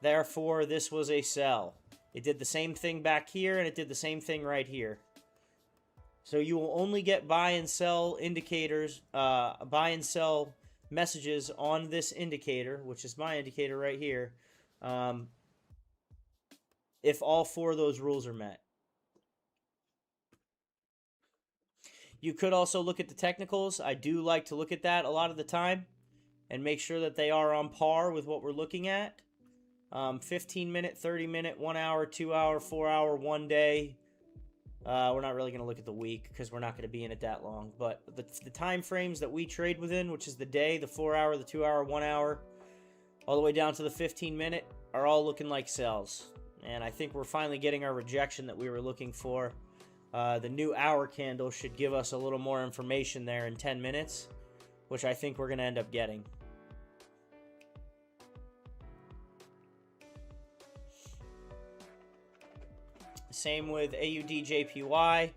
Therefore, this was a sell. It did the same thing back here, and it did the same thing right here. So you will only get buy and sell indicators, buy and sell messages on this indicator, which is my indicator right here, if all 4 of those rules are met. You could also look at the technicals. I do like to look at that a lot of the time and make sure that they are on par with what we're looking at. 15-minute, 30-minute, 1 hour, 2 hour, 4 hour, 1 day. We're not really going to look at the week because we're not going to be in it that long. But the time frames that we trade within, which is the day, the 4 hour, the 2 hour, 1 hour, all the way down to the 15-minute, are all looking like sells. And I think we're finally getting our rejection that we were looking for. The new hour candle should give us a little more information there in 10 minutes, which I think we're going to end up getting. Same with AUDJPY.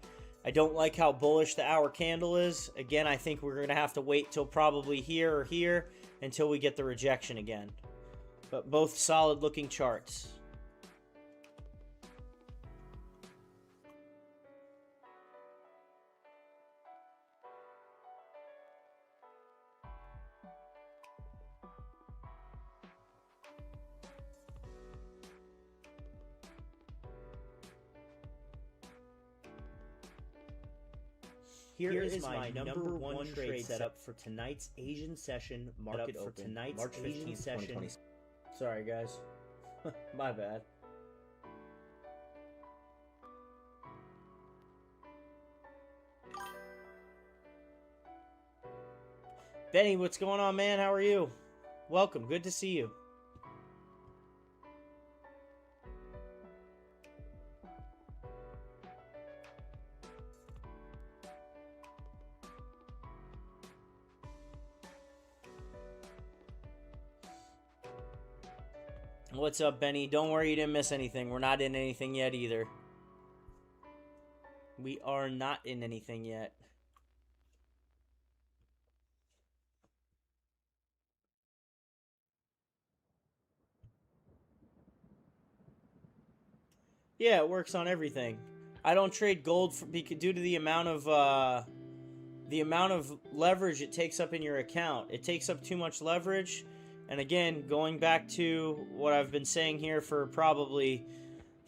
I don't like how bullish the hour candle is. Again, I think we're going to have to wait till probably here or here until we get the rejection again. But both solid looking charts. Here is my number one trade setup for tonight's Asian session market open. For tonight's March 15th, Asian session. Sorry, guys. My bad. Benny, what's going on, man? How are you? Welcome. Good to see you. What's up, Benny? Don't worry, you didn't miss anything. We're not in anything yet either. We are not in anything yet. Yeah, it works on everything. I don't trade gold due to the amount of leverage it takes up in your account. It takes up too much leverage. And again, going back to what I've been saying here for probably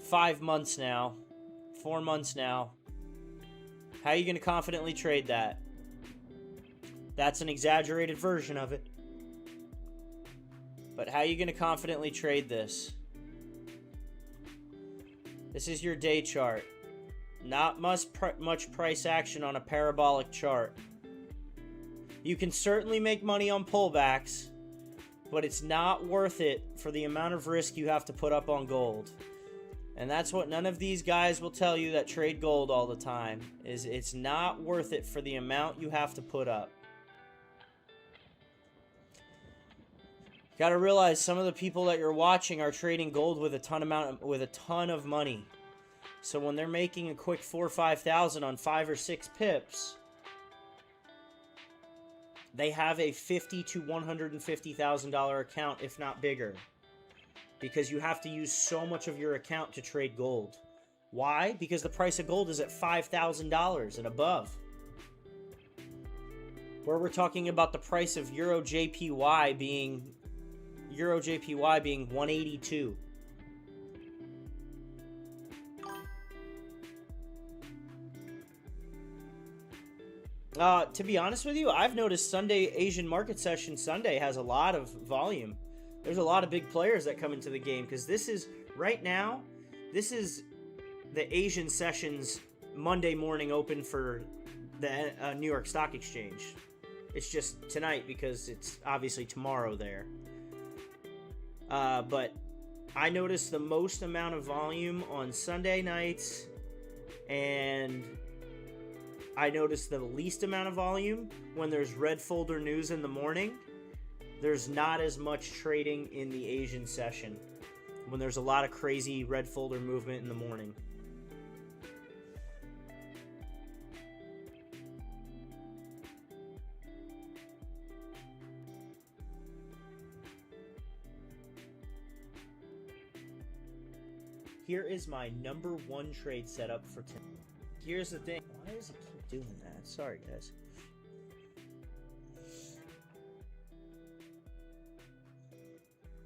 5 months now, 4 months now, how are you going to confidently trade that? That's an exaggerated version of it. But how are you going to confidently trade this? This is your day chart. Not much price action on a parabolic chart. You can certainly make money on pullbacks, but it's not worth it for the amount of risk you have to put up on gold. And that's what none of these guys will tell you that trade gold all the time, is it's not worth it for the amount you have to put up. You gotta realize some of the people that you're watching are trading gold with a ton of money. So when they're making a quick 4,000 or 5,000 on 5 or 6 pips, they have a $50,000 to $150,000 account, if not bigger, because you have to use so much of your account to trade gold. Why? Because the price of gold is at $5,000 and above. Where we're talking about the price of Euro JPY being 182. To be honest with you, I've noticed Sunday Asian market session Sunday has a lot of volume. There's a lot of big players that come into the game because this is right now. This is the Asian sessions Monday morning open for the New York Stock Exchange. It's just tonight because it's obviously tomorrow there. But I noticed the most amount of volume on Sunday nights, and I noticed the least amount of volume when there's red folder news in the morning. There's not as much trading in the Asian session when there's a lot of crazy red folder movement in the morning. Here is my number one trade setup for tonight. Here's the thing. Why does it keep doing that? Sorry, guys.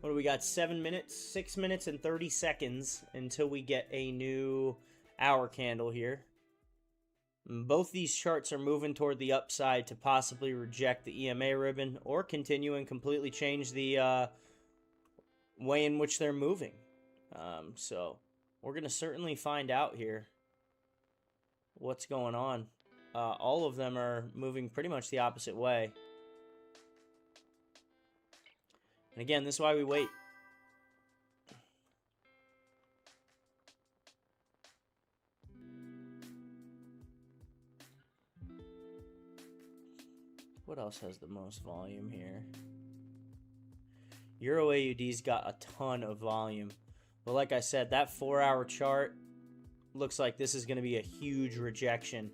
What do we got? 7 minutes, 6 minutes and 30 seconds until we get a new hour candle here. Both these charts are moving toward the upside to possibly reject the EMA ribbon or continue and completely change the way in which they're moving. So we're going to certainly find out here what's going on. All of them are moving pretty much the opposite way. And again, this is why we wait. What else has the most volume here? Euro AUD's got a ton of volume. But like I said, that 4-hour chart looks like this is going to be a huge rejection.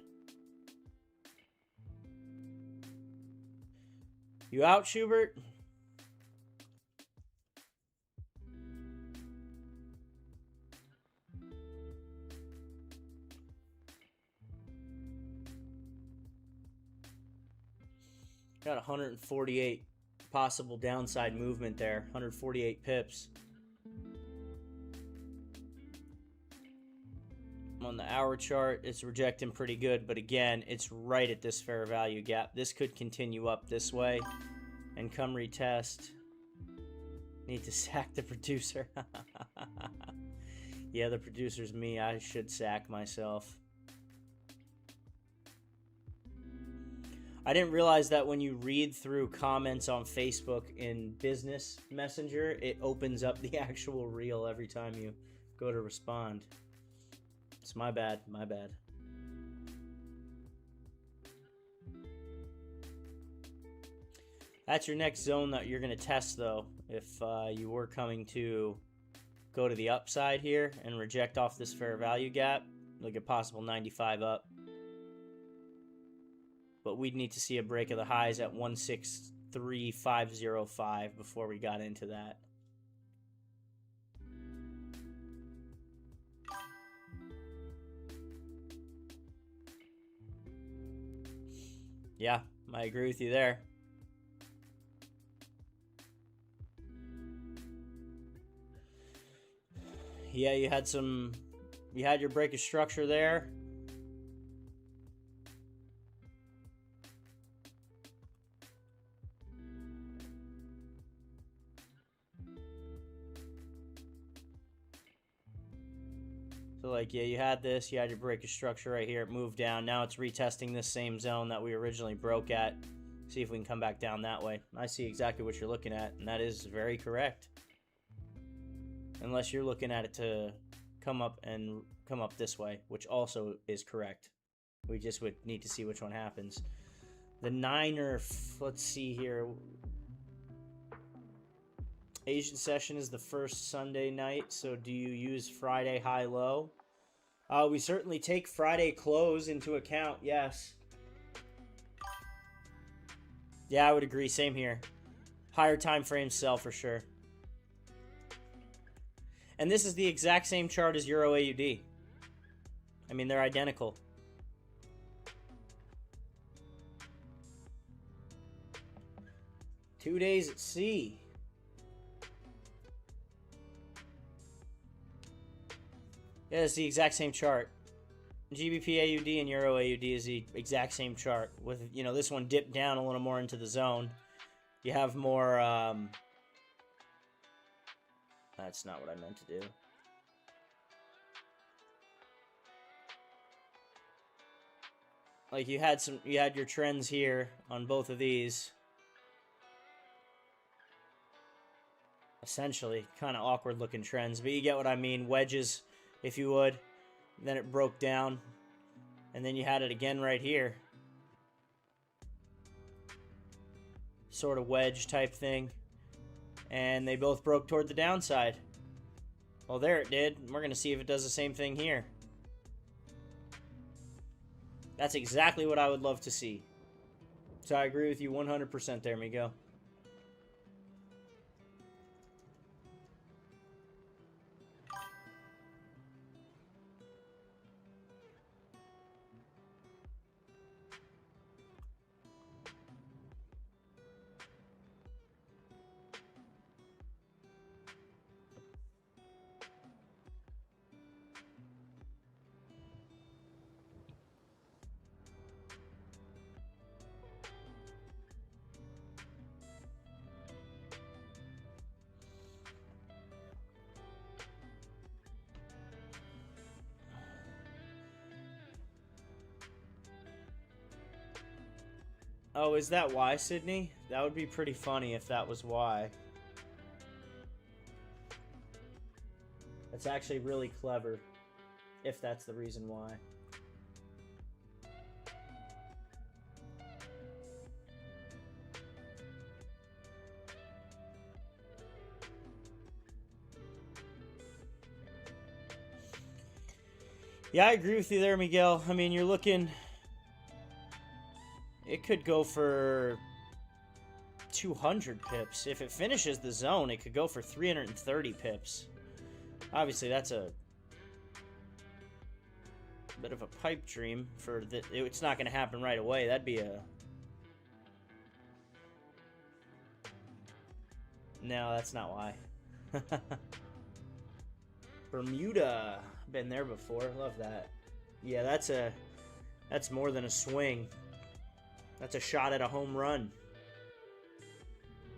You out, Schubert? Got 148 possible downside movement there. 148 pips. On the hour chart, it's rejecting pretty good, but again, it's right at this fair value gap. This could continue up this way and come retest. Need to sack the producer. Yeah, the producer's me. I should sack myself. I didn't realize that when you read through comments on Facebook in Business Messenger, it opens up the actual reel every time you go to respond. It's my bad, my bad. That's your next zone that you're going to test, though. If you were coming to go to the upside here and reject off this fair value gap, look at possible 95 up. But we'd need to see a break of the highs at 163.505 before we got into that. Yeah, I agree with you there. Yeah, you had your break of structure there. So like, yeah, you had this, you had your break of structure right here, it moved down. Now it's retesting this same zone that we originally broke at. See if we can come back down that way. I see exactly what you're looking at, and that is very correct. Unless you're looking at it to come up this way, which also is correct. We just would need to see which one happens. The Niner, let's see here. Asian session is the first Sunday night, so do you use Friday high-low? We certainly take Friday close into account, yes. Yeah, I would agree. Same here. Higher time frame sell for sure. And this is the exact same chart as Euro AUD. I mean, they're identical. Two days at sea. Yeah, it's the exact same chart. GBP AUD and Euro AUD is the exact same chart. With, you know, this one dipped down a little more into the zone. You have more, that's not what I meant to do. Like you had your trends here on both of these. Essentially, kind of awkward looking trends, but you get what I mean. Wedges, if you would. Then it broke down. And then you had it again right here. Sort of wedge type thing. And they both broke toward the downside. Well, there it did. We're going to see if it does the same thing here. That's exactly what I would love to see. So I agree with you 100% there, Miguel. Oh, is that why, Sydney? That would be pretty funny if that was why. That's actually really clever, if that's the reason why. Yeah, I agree with you there, Miguel. I mean, you're looking... It could go for 200 pips. If it finishes the zone, it could go for 330 pips. Obviously, that's a bit of a pipe dream for the... It's not going to happen right away. That'd be a... No, that's not why. Bermuda. Been there before. Love that. Yeah, that's more than a swing. That's a shot at a home run.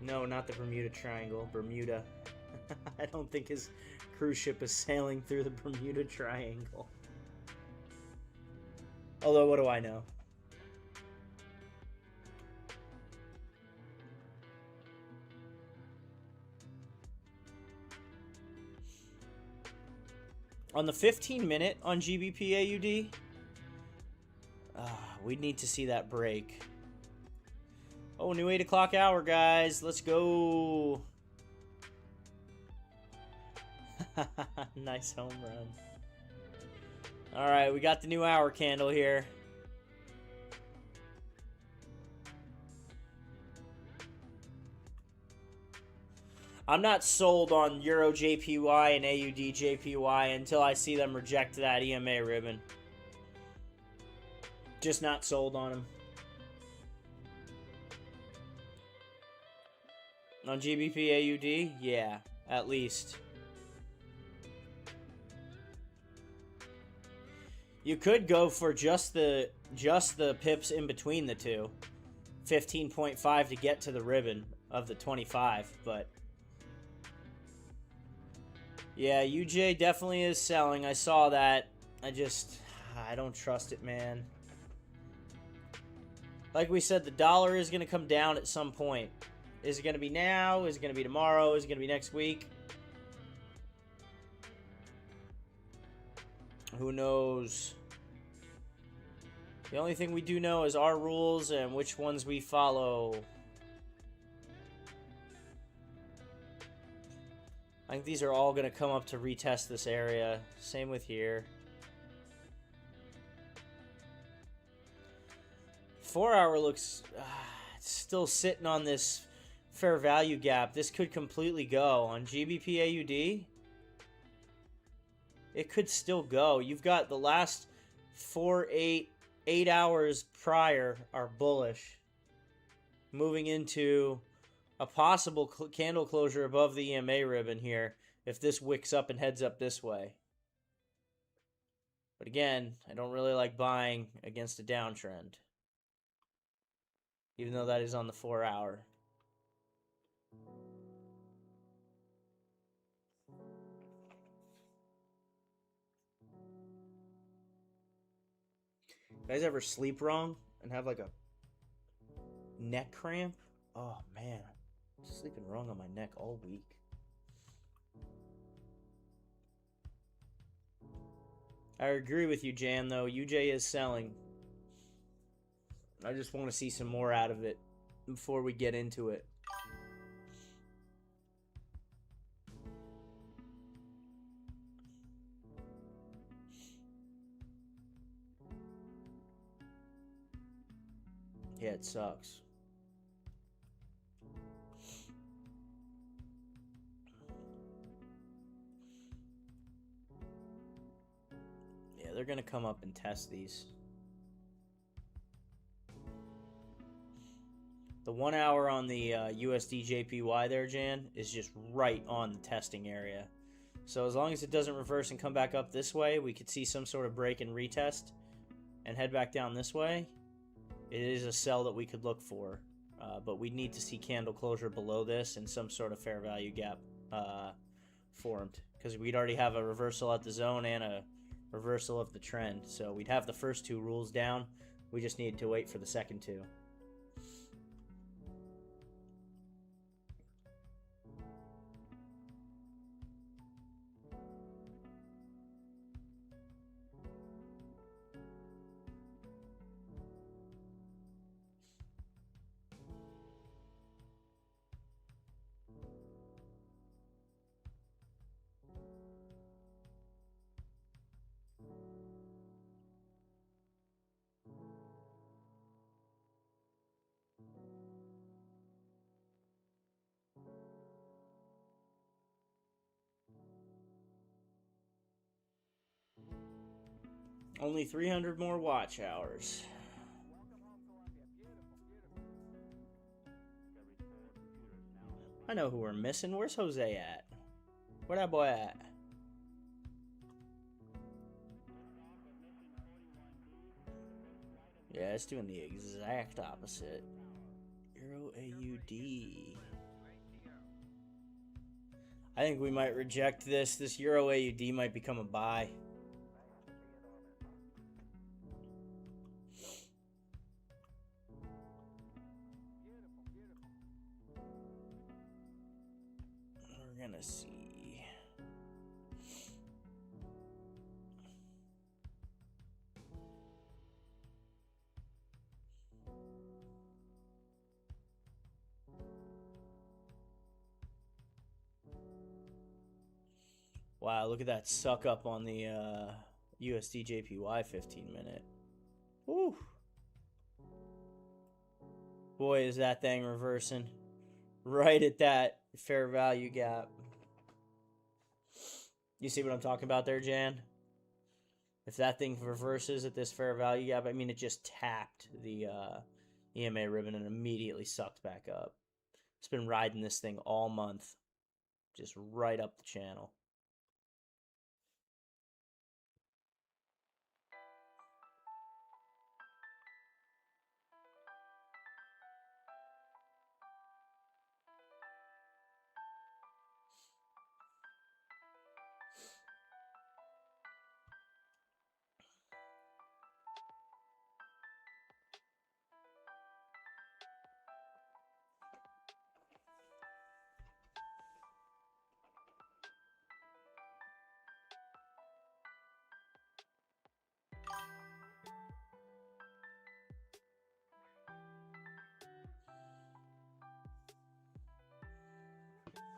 No, not the Bermuda Triangle. Bermuda. I don't think his cruise ship is sailing through the Bermuda Triangle. Although, what do I know? On the 15-minute on GBP AUD, we'd need to see that break. Oh, new 8 o'clock hour, guys. Let's go. Nice home run. All right, we got the new hour candle here. I'm not sold on Euro JPY and AUD JPY until I see them reject that EMA ribbon. Just not sold on them. On GBP AUD? Yeah, at least. You could go for just the pips in between the two. 15.5 to get to the ribbon of the 25, but yeah, UJ definitely is selling. I saw that. I don't trust it, man. Like we said, the dollar is going to come down at some point. Is it going to be now? Is it going to be tomorrow? Is it going to be next week? Who knows? The only thing we do know is our rules and which ones we follow. I think these are all going to come up to retest this area. Same with here. 4 hour looks... it's still sitting on this fair value gap. This could completely go. On GBP AUD, it could still go. You've got the last 8 hours prior are bullish. Moving into a possible candle closure above the EMA ribbon here if this wicks up and heads up this way. But again, I don't really like buying against a downtrend, even though that is on the 4 hour. guys ever sleep wrong and have like a neck cramp? Oh man, I'm sleeping wrong on my neck all week. I agree with you, Jan, though. UJ is selling. I just want to see some more out of it before we get into it. Yeah, it sucks. Yeah, they're going to come up and test these. The 1 hour on the USD JPY there, Jan, is just right on the testing area. So as long as it doesn't reverse and come back up this way, we could see some sort of break and retest and head back down this way. It is a sell that we could look for, but we'd need to see candle closure below this and some sort of fair value gap formed, because we'd already have a reversal at the zone and a reversal of the trend. So we'd have the first two rules down. We just need to wait for the second two. Only 300 more watch hours. I know who we're missing. Where's Jose at? Where that boy at? Yeah, it's doing the exact opposite. Euro AUD. I think we might reject this. This Euro AUD might become a buy. We're gonna see. Wow, look at that suck up on the USD JPY 15 minute. Woo! Boy, is that thing reversing. Right at that fair value gap. You see what I'm talking about there, Jan? If that thing reverses at this fair value gap, I mean, it just tapped the EMA ribbon and immediately sucked back up. It's been riding this thing all month. Just right up the channel.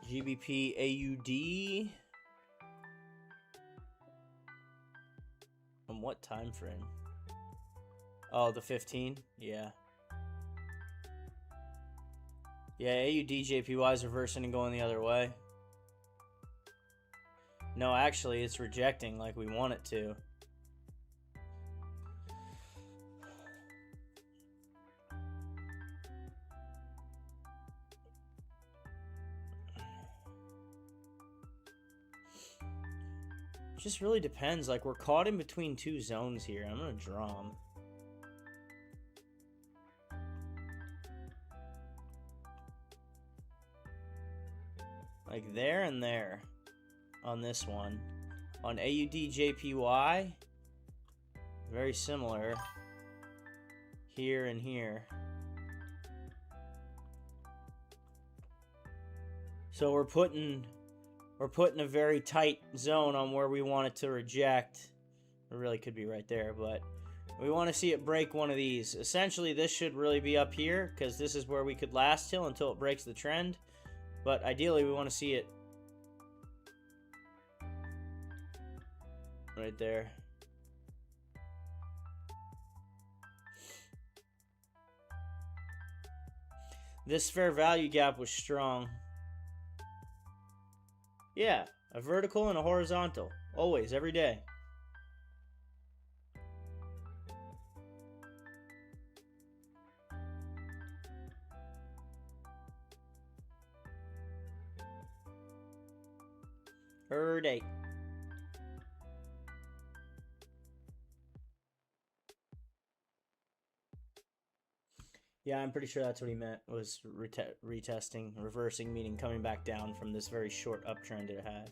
GBP AUD. On what time frame? Oh, the 15? Yeah. Yeah, AUD JPY is reversing and going the other way. No, actually, it's rejecting like we want it to. Just really depends. Like, we're caught in between two zones here. I'm gonna draw them. Like there and there on this one. On AUD JPY, very similar. here and here. So we're putting a very tight zone on where we want it to reject. It really could be right there, but we want to see it break one of these. Essentially, this should really be up here because this is where we could last till until it breaks the trend. But ideally, we want to see it right there. This fair value gap was strong. Yeah, a vertical and a horizontal. Always, every day. Per day. Yeah, I'm pretty sure that's what he meant, was retesting, reversing, meaning coming back down from this very short uptrend it had.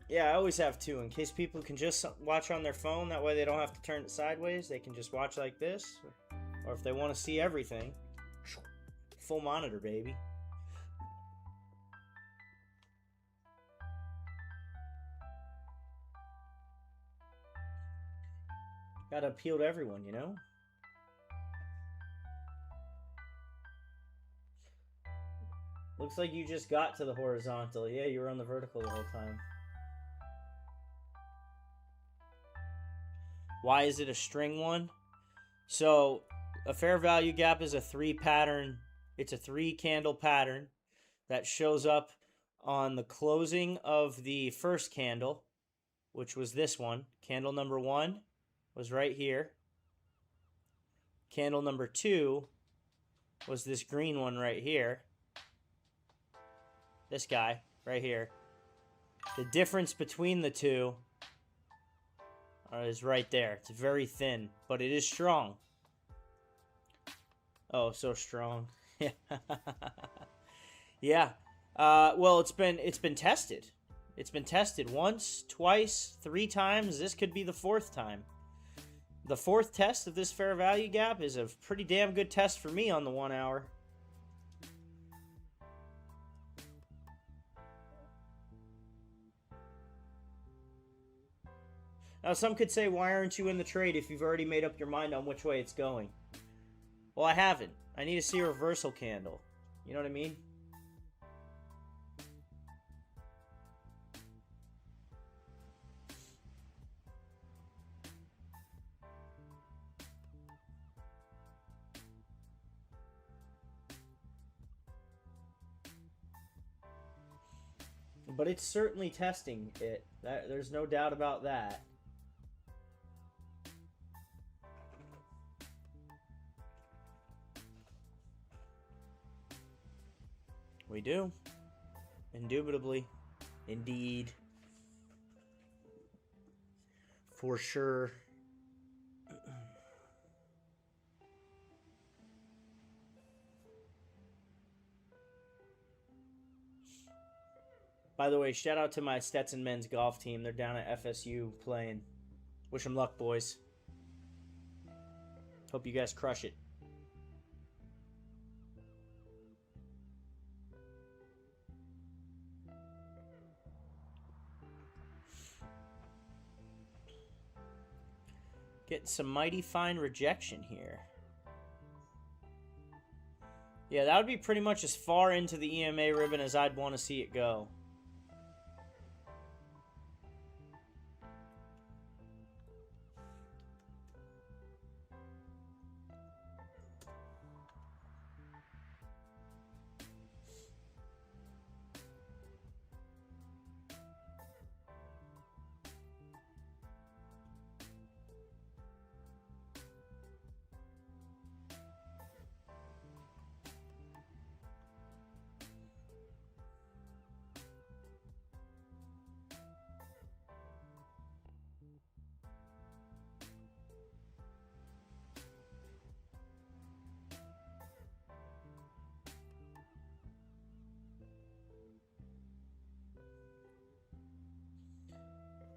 Yeah, I always have two, in case people can just watch on their phone, that way they don't have to turn it sideways, they can just watch like this, or if they want to see everything, full monitor, baby. Gotta appeal to everyone, you know? Looks like you just got to the horizontal. Yeah, you were on the vertical the whole time. Why is it a string one? So, a fair value gap is a three pattern. It's a 3 candle pattern that shows up on the closing of the first candle, which was this one. Candle number 1 was right here. Candle number 2 was this green one right here. This guy right here. The difference between the two is right there. It's very thin, but it is strong. Oh, so strong. Yeah. Well, it's been tested. It's been tested once, twice, 3 times. This could be the 4th time. The 4th test of this fair value gap is a pretty damn good test for me on the 1 hour. Now, some could say, why aren't you in the trade if you've already made up your mind on which way it's going? Well, I haven't. I need to see a reversal candle. You know what I mean? But it's certainly testing it. There's no doubt about that. We do. Indubitably. Indeed. For sure. By the way, shout out to my Stetson men's golf team. They're down at FSU playing. Wish them luck, boys. Hope you guys crush it. Getting some mighty fine rejection here. Yeah, that would be pretty much as far into the EMA ribbon as I'd want to see it go.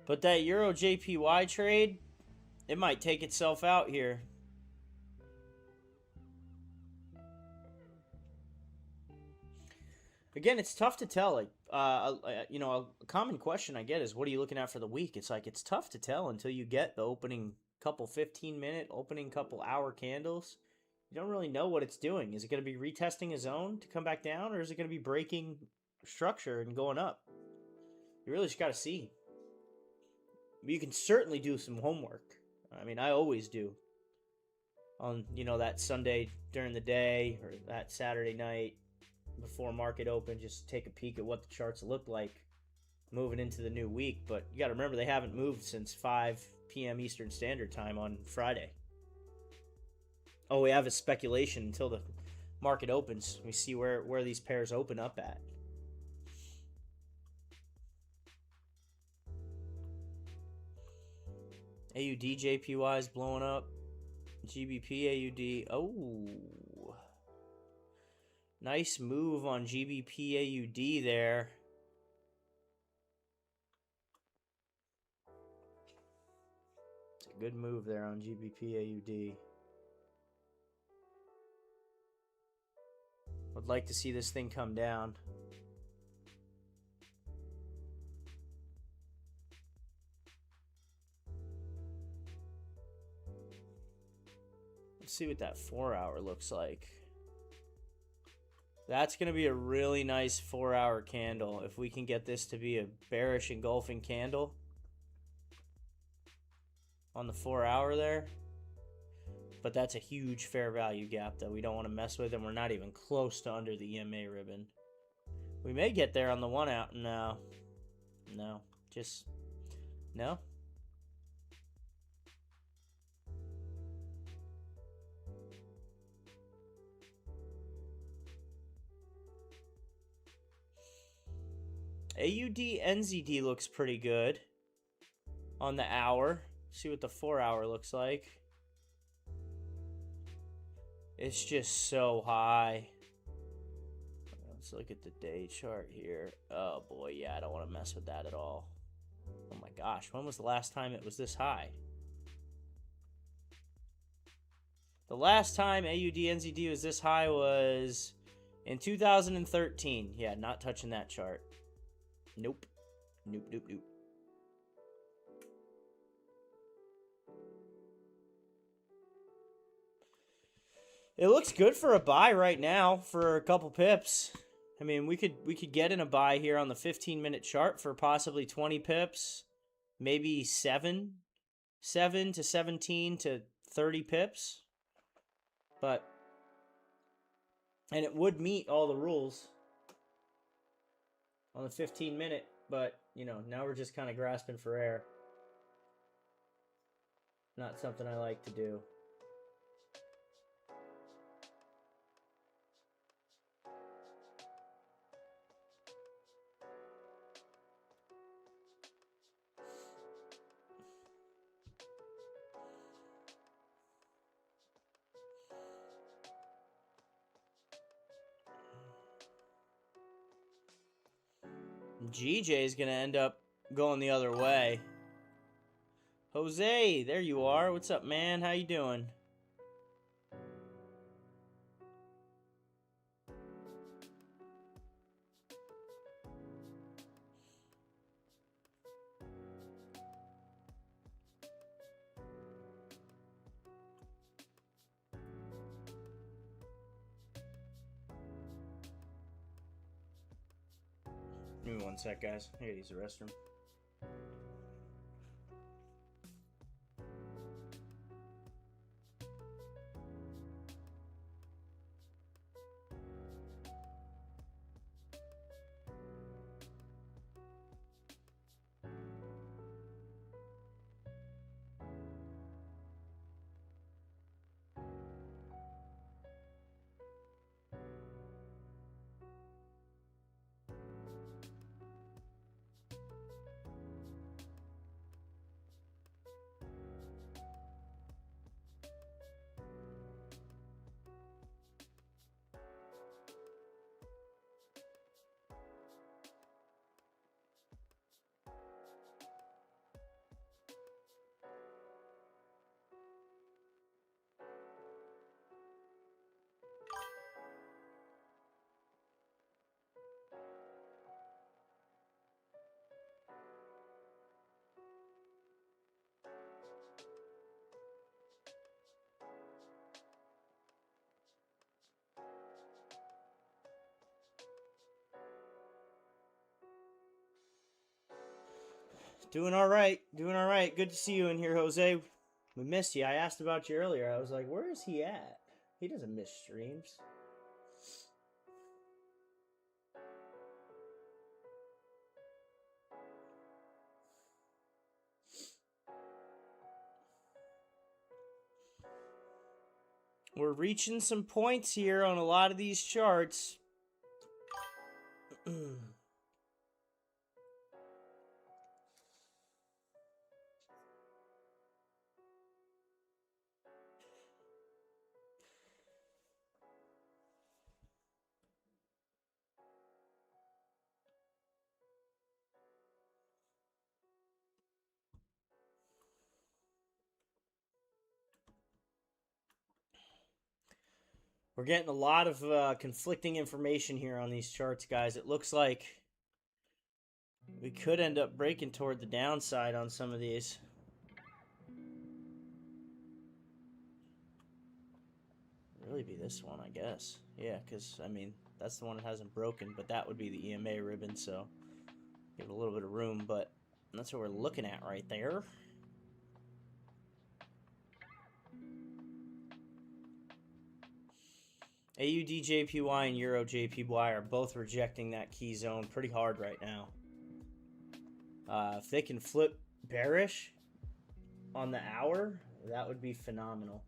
But that Euro JPY trade, it might take itself out here. Again, it's tough to tell. Like, you know, a common question I get is, what are you looking at for the week? It's like, it's tough to tell until you get the opening couple 15-minute, opening couple hour candles. You don't really know what it's doing. Is it going to be retesting a zone to come back down, or is it going to be breaking structure and going up? You really just got to see. You can certainly do some homework. I mean, I always do. On, you know, that Sunday during the day or that Saturday night before market open, just take a peek at what the charts look like moving into the new week. But you got to remember, they haven't moved since 5 p.m. Eastern Standard Time on Friday. All we have is speculation until the market opens. We see where these pairs open up at. AUD JPY is blowing up. GBP AUD. Oh. Nice move on GBP AUD there. It's a good move there on GBP AUD. Would like to see this thing come down. Let's see what that 4-hour looks like. That's going to be a really nice 4-hour candle if we can get this to be a bearish engulfing candle on the 4-hour there. But that's a huge fair value gap that we don't want to mess with, and we're not even close to under the EMA ribbon. We may get there on the 1-hour. No. No. Just no. AUD NZD looks pretty good on the hour. See what the 4-hour looks like. It's just so high. Let's look at the day chart here. Oh boy, yeah, I don't want to mess with that at all. Oh my gosh, when was the last time it was this high? The last time AUD NZD was this high was in 2013. Yeah, not touching that chart. Nope. Nope, nope, nope. It looks good for a buy right now for a couple pips. I mean, we could get in a buy here on the 15-minute chart for possibly 20 pips, maybe 7 to 17 to 30 pips. But and it would meet all the rules on the 15-minute, but you know, now we're just kind of grasping for air. Not something I like to do. GJ is going to end up going the other way. Jose, there you are. What's up, man? How you doing? Give me one sec, guys. I gotta use the restroom. Doing all right. Doing all right. Good to see you in here, Jose. We missed you. I asked about you earlier. I was like, where is he at? He doesn't miss streams. We're reaching some points here on a lot of these charts. We're getting a lot of conflicting information here on these charts, guys. It looks like we could end up breaking toward the downside on some of these. Really be this one, I guess. Yeah, because, I mean, that's the one that hasn't broken, but that would be the EMA ribbon, so give it a little bit of room, but that's what we're looking at right there. AUD-JPY and Euro-JPY are both rejecting that key zone pretty hard right now. If they can flip bearish on the hour, that would be phenomenal.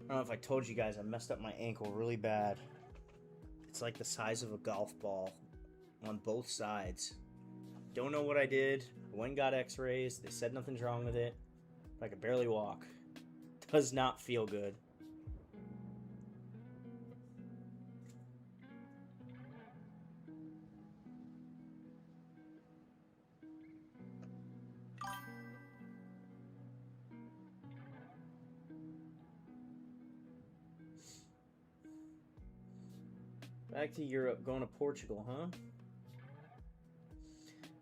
I don't know if I told you guys I messed up my ankle really bad. It's like the size of a golf ball on both sides. Don't know what I did. I went and got x-rays. They said nothing's wrong with it. But I could barely walk. Does not feel good. Back to Europe, going to Portugal, huh?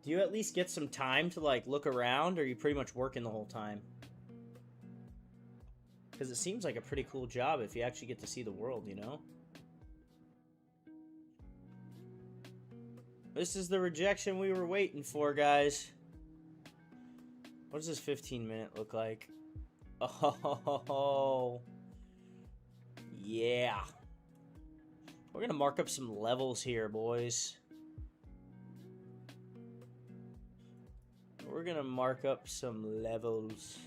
Do you at least get some time to, like, look around, or are you pretty much working the whole time? Because it seems like a pretty cool job if you actually get to see the world, you know? This is the rejection we were waiting for, guys. What does this 15-minute look like? Oh, yeah. We're going to mark up some levels here, boys. We're going to mark up some levels.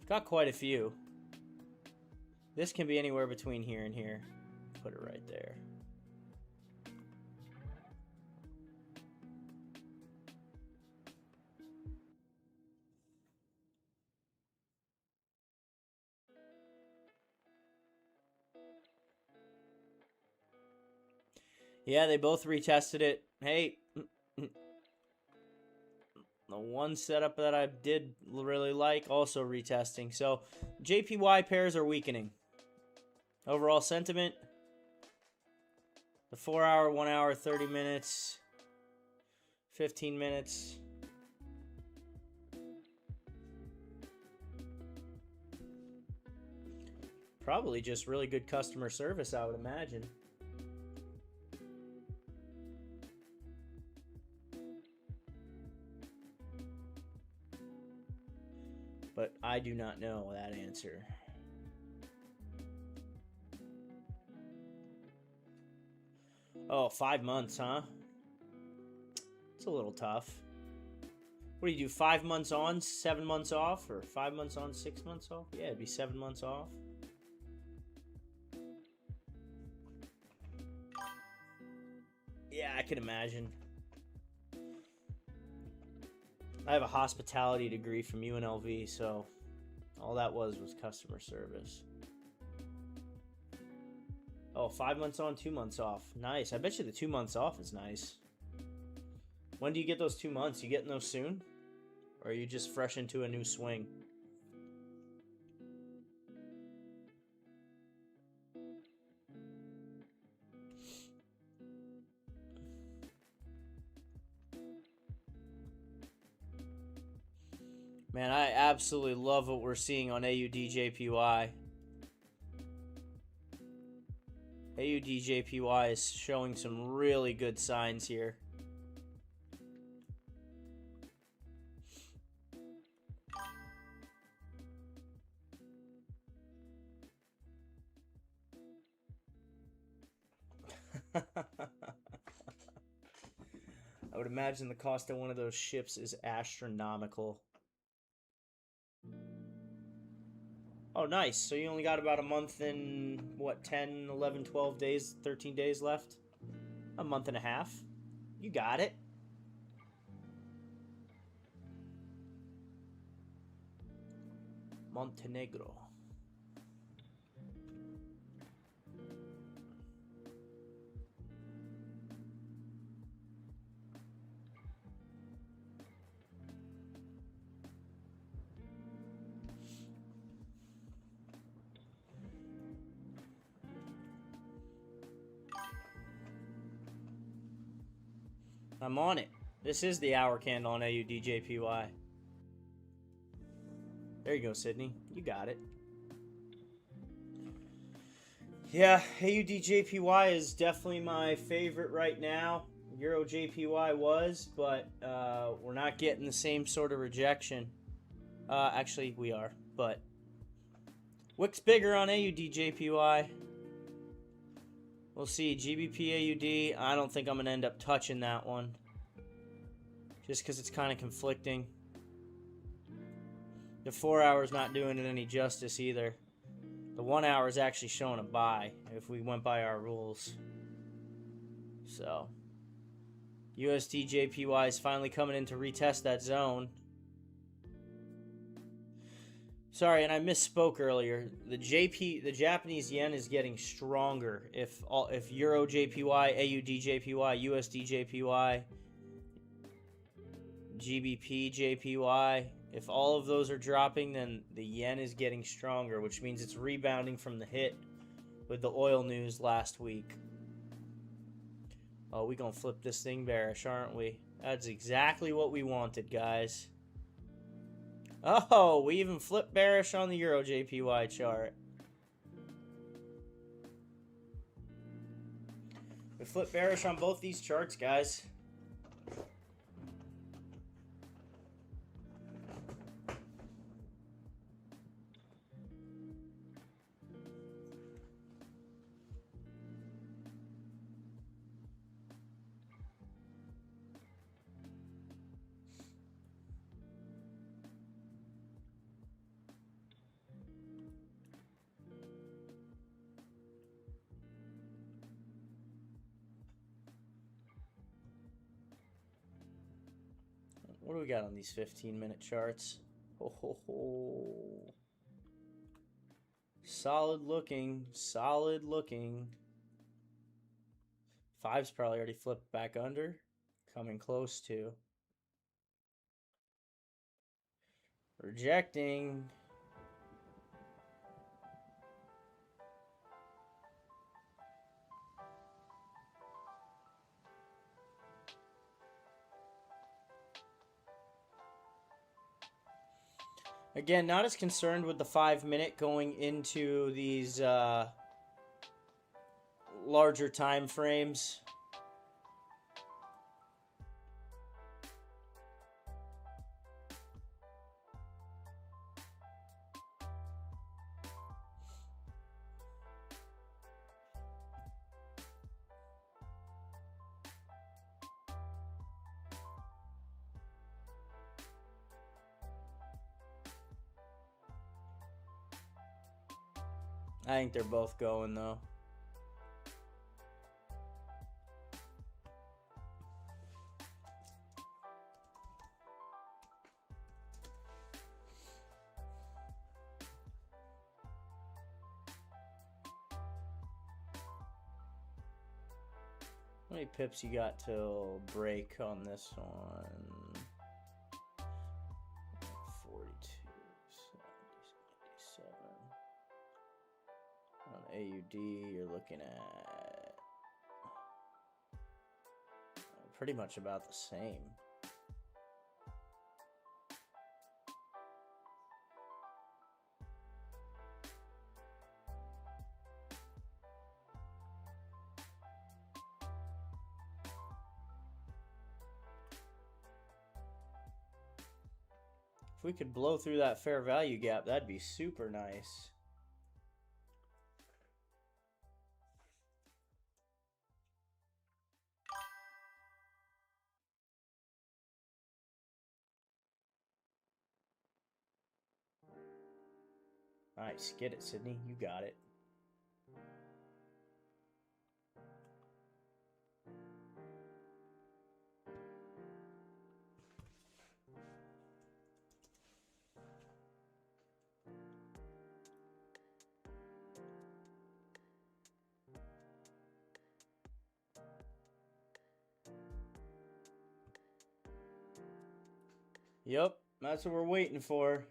Got quite a few. This can be anywhere between here and here. Put it right there. Yeah, they both retested it. Hey, the one setup that I did really like also retesting. So JPY pairs are weakening. Overall sentiment. The 4 hour, 1 hour, 30 minutes, 15 minutes. Probably just really good customer service, I would imagine. But I do not know that answer. Oh, 5 months, huh? It's a little tough. What do you do, 5 months on, 7 months off? Or 5 months on, 6 months off? Yeah, it'd be 7 months off. Yeah, I can imagine. I have a hospitality degree from UNLV, so all that was customer service. Oh, 5 months on, 2 months off. Nice. I bet you the 2 months off is nice. When do you get those 2 months? You getting those soon? Or are you just fresh into a new swing? Man, I absolutely love what we're seeing on AUDJPY. AUDJPY is showing some really good signs here. I would imagine the cost of one of those ships is astronomical. Oh, nice. So you only got about a month and, what, 10, 11, 12 days, 13 days left? A month and a half. You got it. Montenegro. I'm on it. This is the hour candle on AUDJPY. There you go, Sydney. You got it. Yeah, AUDJPY is definitely my favorite right now. EuroJPY was, but we're not getting the same sort of rejection. Actually, we are, but Wick's bigger on AUDJPY. We'll see. GBP AUD, I don't think I'm going to end up touching that one. Just because it's kind of conflicting. The 4 hour's not doing it any justice either. The 1 hour is actually showing a buy if we went by our rules. So, USD JPY is finally coming in to retest that zone. Sorry, and I misspoke earlier. The Japanese yen is getting stronger. If Euro JPY, AUD JPY, USD JPY, GBP JPY, if all of those are dropping, then the yen is getting stronger, which means it's rebounding from the hit with the oil news last week. Oh, we gonna flip this thing bearish, aren't we? That's exactly what we wanted, guys. Oh, we even flipped bearish on the Euro JPY chart. We flipped bearish on both these charts, guys. What do we got on these 15-minute charts? Oh. Solid looking, solid looking. 5's probably already flipped back under. Coming close to. Rejecting. Again, not as concerned with the 5-minute going into these larger time frames. I think they're both going, though. How many pips you got till break on this one? 42, 77. On AUD, you're looking at pretty much about the same. If we could blow through that fair value gap, that'd be super nice. Nice. Get it, Sydney. You got it. Yep, that's what we're waiting for.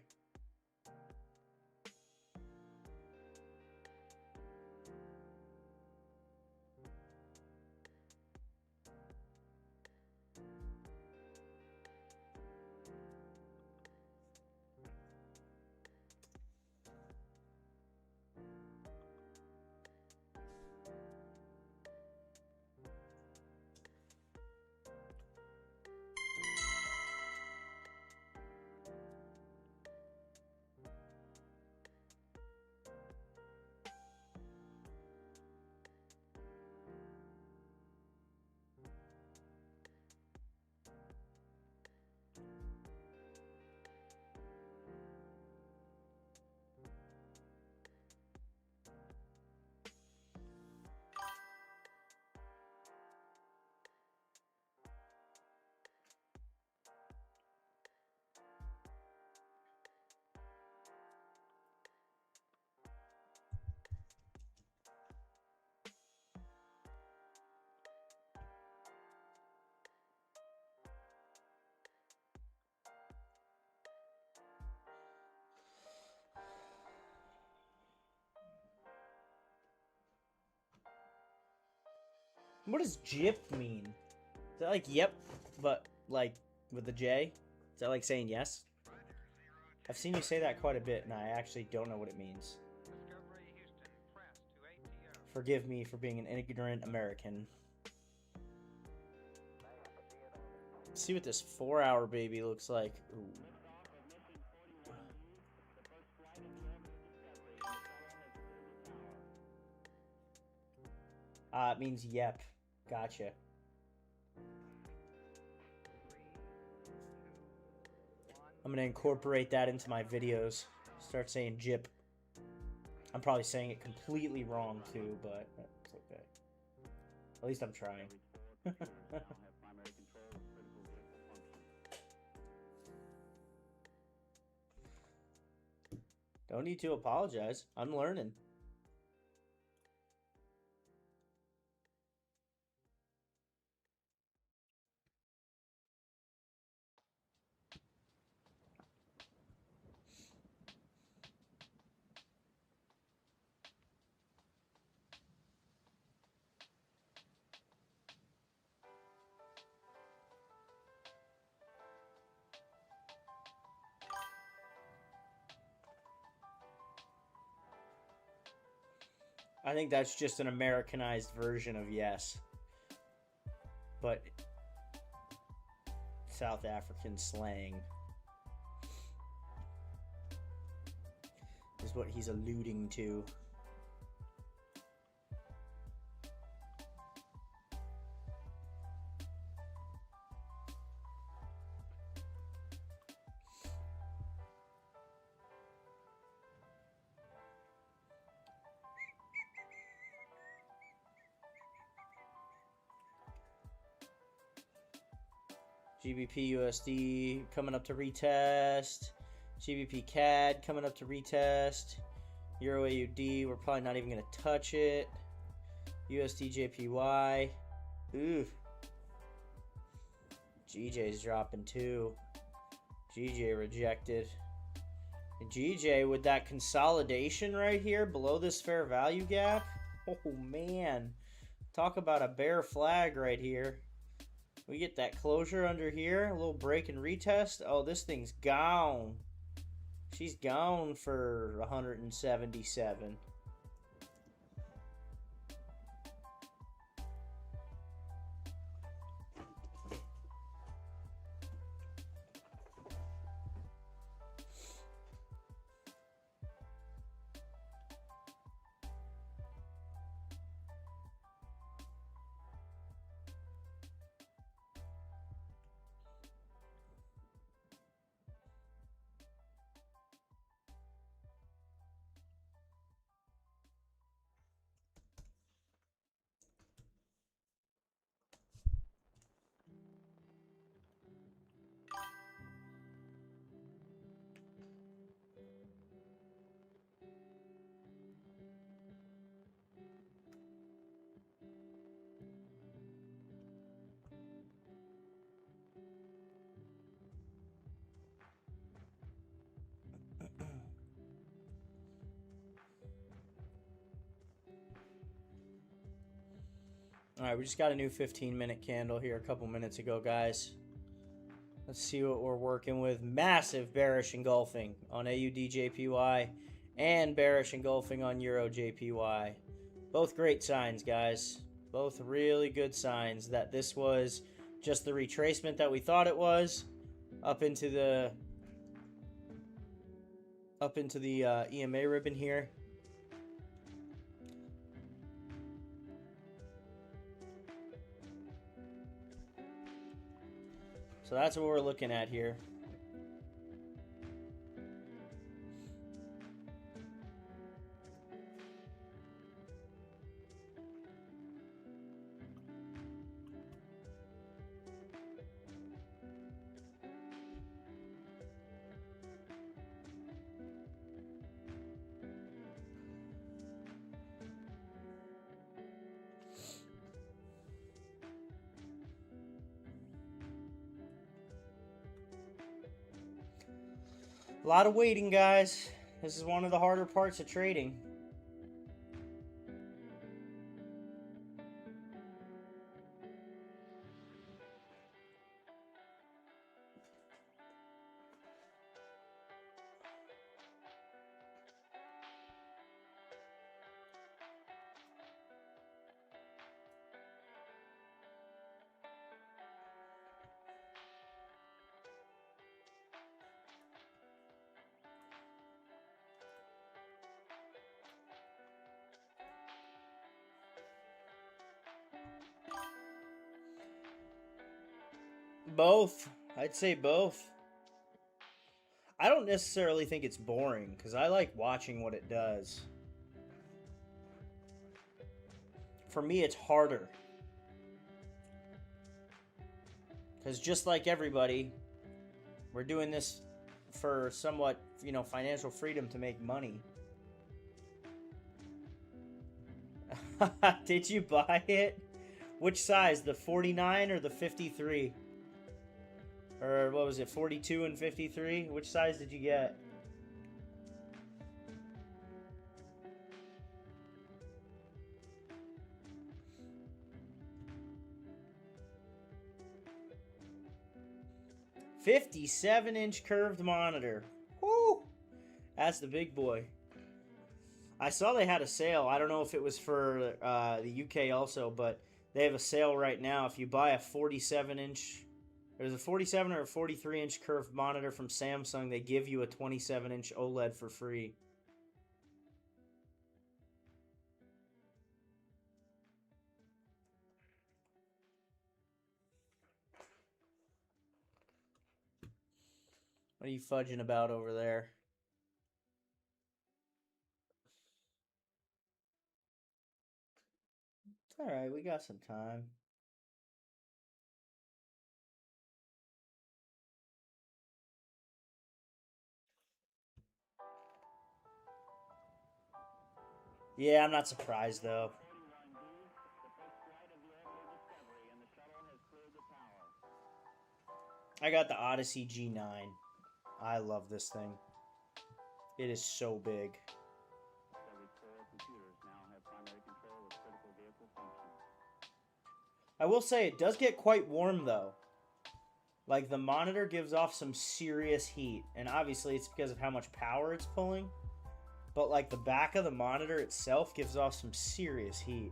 What does jip mean? Is that like yep, but like with the J? Is that like saying yes? I've seen you say that quite a bit, and I actually don't know what it means. Forgive me for being an ignorant American. Let's see what this 4-hour baby looks like. Ooh. It means yep. Gotcha. I'm gonna incorporate that into my videos. Start saying jip. I'm probably saying it completely wrong too, but it's okay. At least I'm trying. Don't need to apologize. I'm learning. I think that's just an Americanized version of yes. But South African slang is what he's alluding to. GBP USD coming up to retest. GBP CAD coming up to retest. Euro AUD, we're probably not even going to touch it. USD JPY. Ooh. GJ's dropping too. GJ rejected. And GJ with that consolidation right here below this fair value gap. Oh, man. Talk about a bear flag right here. We get that closure under here. A little break and retest. Oh, this thing's gone. She's gone for 177. All right, we just got a new 15-minute candle here a couple minutes ago, guys. Let's see what we're working with. Massive bearish engulfing on AUD/JPY and bearish engulfing on Euro/JPY. Both great signs, guys. Both really good signs that this was just the retracement that we thought it was up into the EMA ribbon here. So that's what we're looking at here. A lot of waiting, guys. This is one of the harder parts of trading. Both. I'd say both. I don't necessarily think it's boring because I like watching what it does. For me, it's harder. Because just like everybody, we're doing this for somewhat, financial freedom to make money. Did you buy it? Which size? The 49 or the 53? Or what was it, 42 and 53? Which size did you get? $57-inch curved monitor. Woo! That's the big boy. I saw they had a sale. I don't know if it was for the UK also, but they have a sale right now. If you buy a 47-inch... There's a 47 or a 43-inch curved monitor from Samsung. They give you a 27-inch OLED for free. What are you fudging about over there? It's all right. We got some time. Yeah, I'm not surprised, though. I got the Odyssey G9. I love this thing. It is so big. I will say it does get quite warm though. Like the monitor gives off some serious heat, and obviously it's because of how much power it's pulling. But like the back of the monitor itself gives off some serious heat.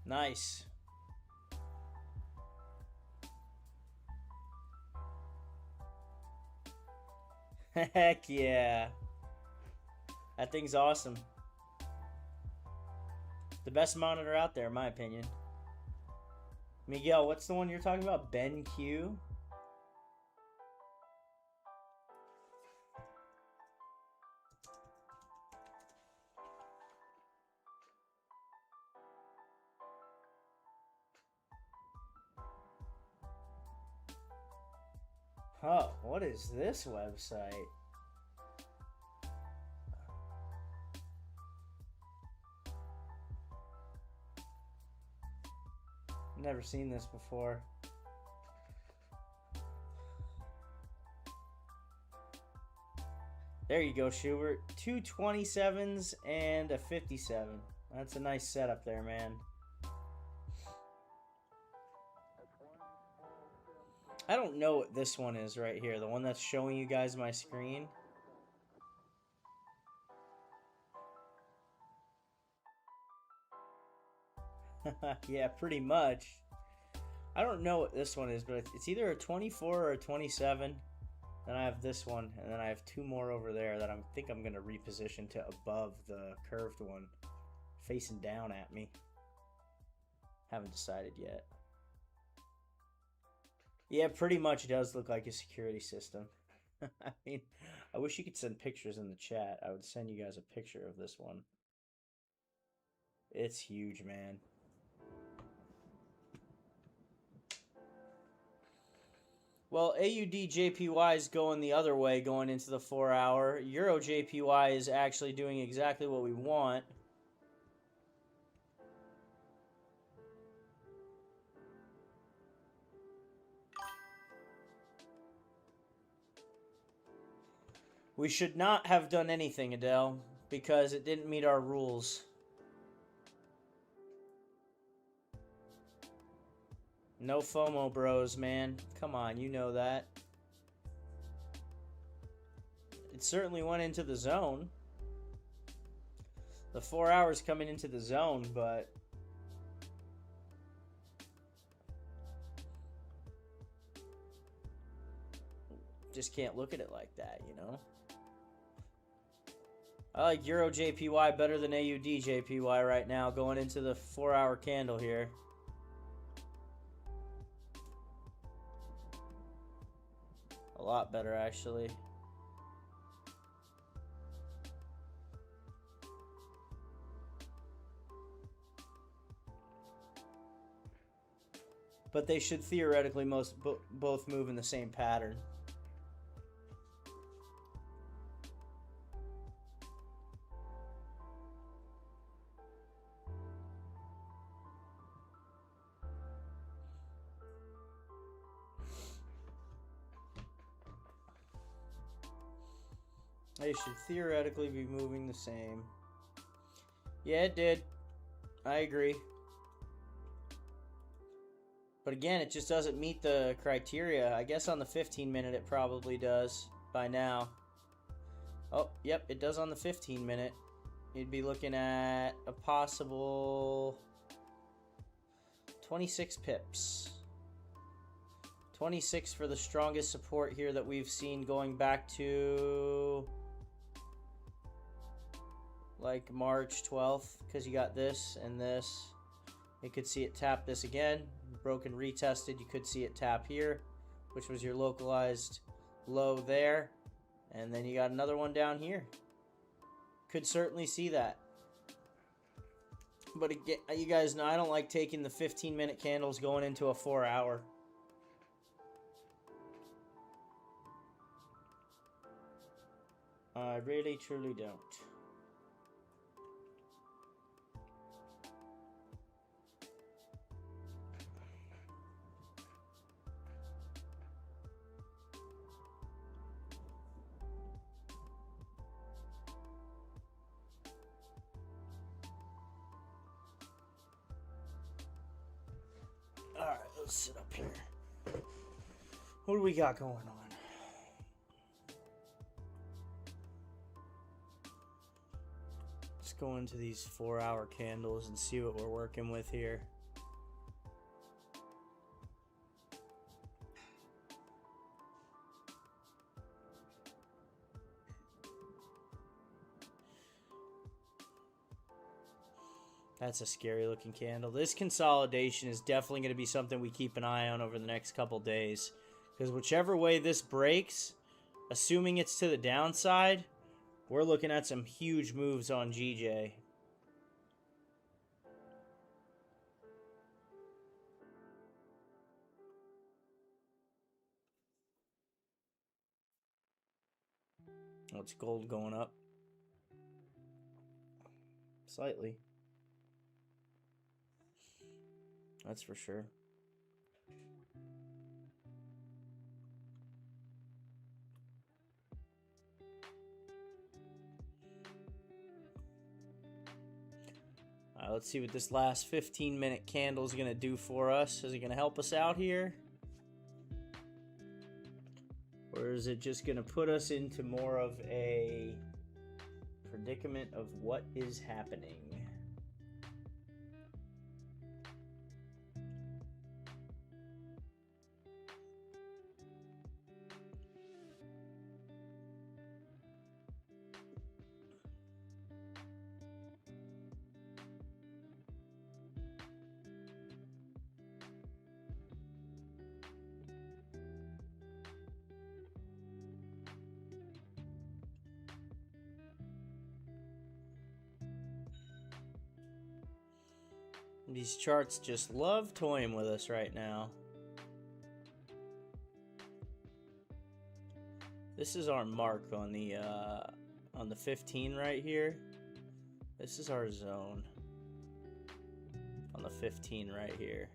Nice. Heck yeah. That thing's awesome. The best monitor out there, in my opinion. Miguel, what's the one you're talking about? BenQ? Oh, what is this website? Never seen this before. There you go, Schubert. Two 27s and a 57. That's a nice setup there, man. I don't know what this one is right here. The one that's showing you guys my screen. Yeah, pretty much. I don't know what this one is, but it's either a 24 or a 27. Then I have this one, and then I have two more over there that I think I'm going to reposition to above the curved one, facing down at me. Haven't decided yet. Yeah, pretty much does look like a security system. I mean, I wish you could send pictures in the chat. I would send you guys a picture of this one. It's huge, man. Well, AUD JPY is going the other way, going into the 4 hour. Euro JPY is actually doing exactly what we want. We should not have done anything, Adele, because it didn't meet our rules. No FOMO, bros, man. Come on, you know that. It certainly went into the zone. The 4 hours coming into the zone, but just can't look at it like that, you know? I like Euro JPY better than AUD JPY right now, going into the 4 hour candle here. A lot better, actually. But they should theoretically both move in the same pattern. They should theoretically be moving the same. Yeah, it did. I agree. But again, it just doesn't meet the criteria. I guess on the 15 minute it probably does by now. Oh, yep, it does on the 15 minute. You'd be looking at a possible 26 pips. 26 for the strongest support here that we've seen going back to like March 12th, because you got this and this. You could see it tap this again, broken, retested. You could see it tap here, which was your localized low there, and then you got another one down here. Could certainly see that. But again, you guys know I don't like taking the 15-minute candles going into a 4 hour. I really truly don't. Alright, let's sit up here. What do we got going on? Let's go into these 4-hour candles and see what we're working with here. That's a scary looking candle. This consolidation is definitely going to be something we keep an eye on over the next couple days. Because whichever way this breaks, assuming it's to the downside, we're looking at some huge moves on GJ. What's gold going up? Slightly. That's for sure. Alright, let's see what this last 15-minute candle is going to do for us. Is it going to help us out here? Or is it just going to put us into more of a predicament of what is happening? These charts just love toying with us right now. This is our mark on the 15 right here. This is our zone on the 15 right here.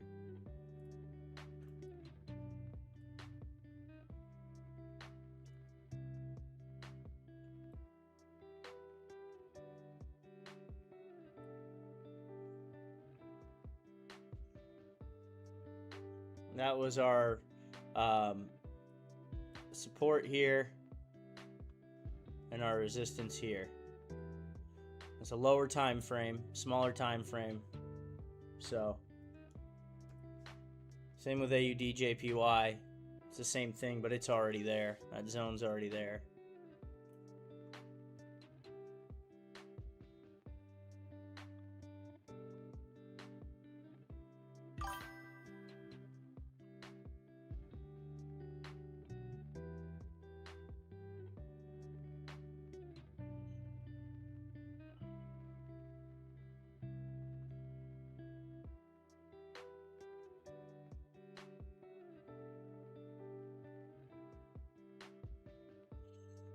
That was our support here and our resistance here. It's a lower time frame, smaller time frame. So same with AUDJPY. It's the same thing, but it's already there. That zone's already there.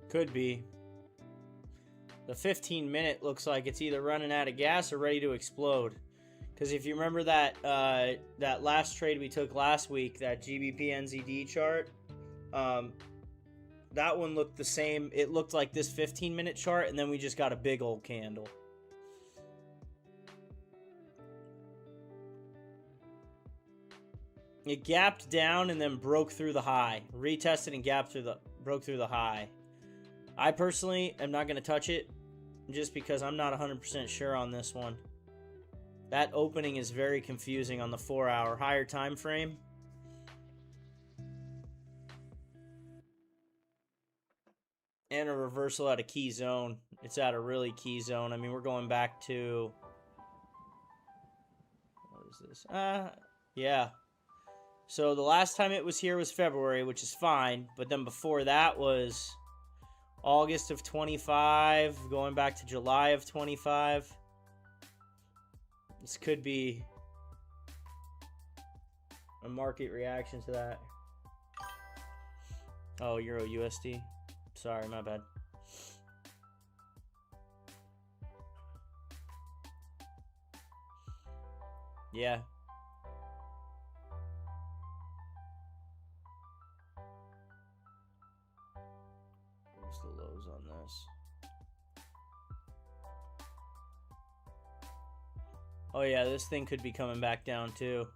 Could be. The 15-minute looks like it's either running out of gas or ready to explode. Because if you remember that that last trade we took last week, that GBP NZD chart, that one looked the same. It looked like this 15-minute chart, and then we just got a big old candle. It gapped down and then broke through the high. Retested and broke through the high. I personally am not going to touch it just because I'm not 100% sure on this one. That opening is very confusing on the 4-hour higher time frame. And a reversal at a key zone. It's at a really key zone. I mean, we're going back to... What is this? Yeah. So the last time it was here was February, which is fine. But then before that was... August of 25, going back to July of 25. This could be a market reaction to that. Oh, Euro USD. Sorry, my bad. Yeah. What's the lows on this? Oh yeah, this thing could be coming back down too.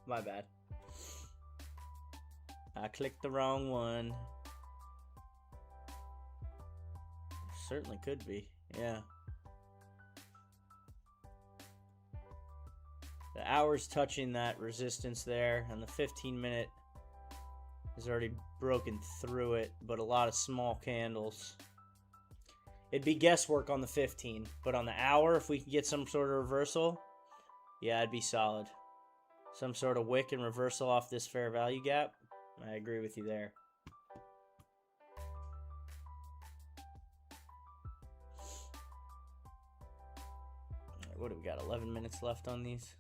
My bad. I clicked the wrong one. Certainly could be, yeah. The hour's touching that resistance there, and the 15-minute has already broken through it, but a lot of small candles. It'd be guesswork on the 15, but on the hour, if we can get some sort of reversal, yeah, it'd be solid. Some sort of wick and reversal off this fair value gap. I agree with you there. What do we got? 11 minutes left on these.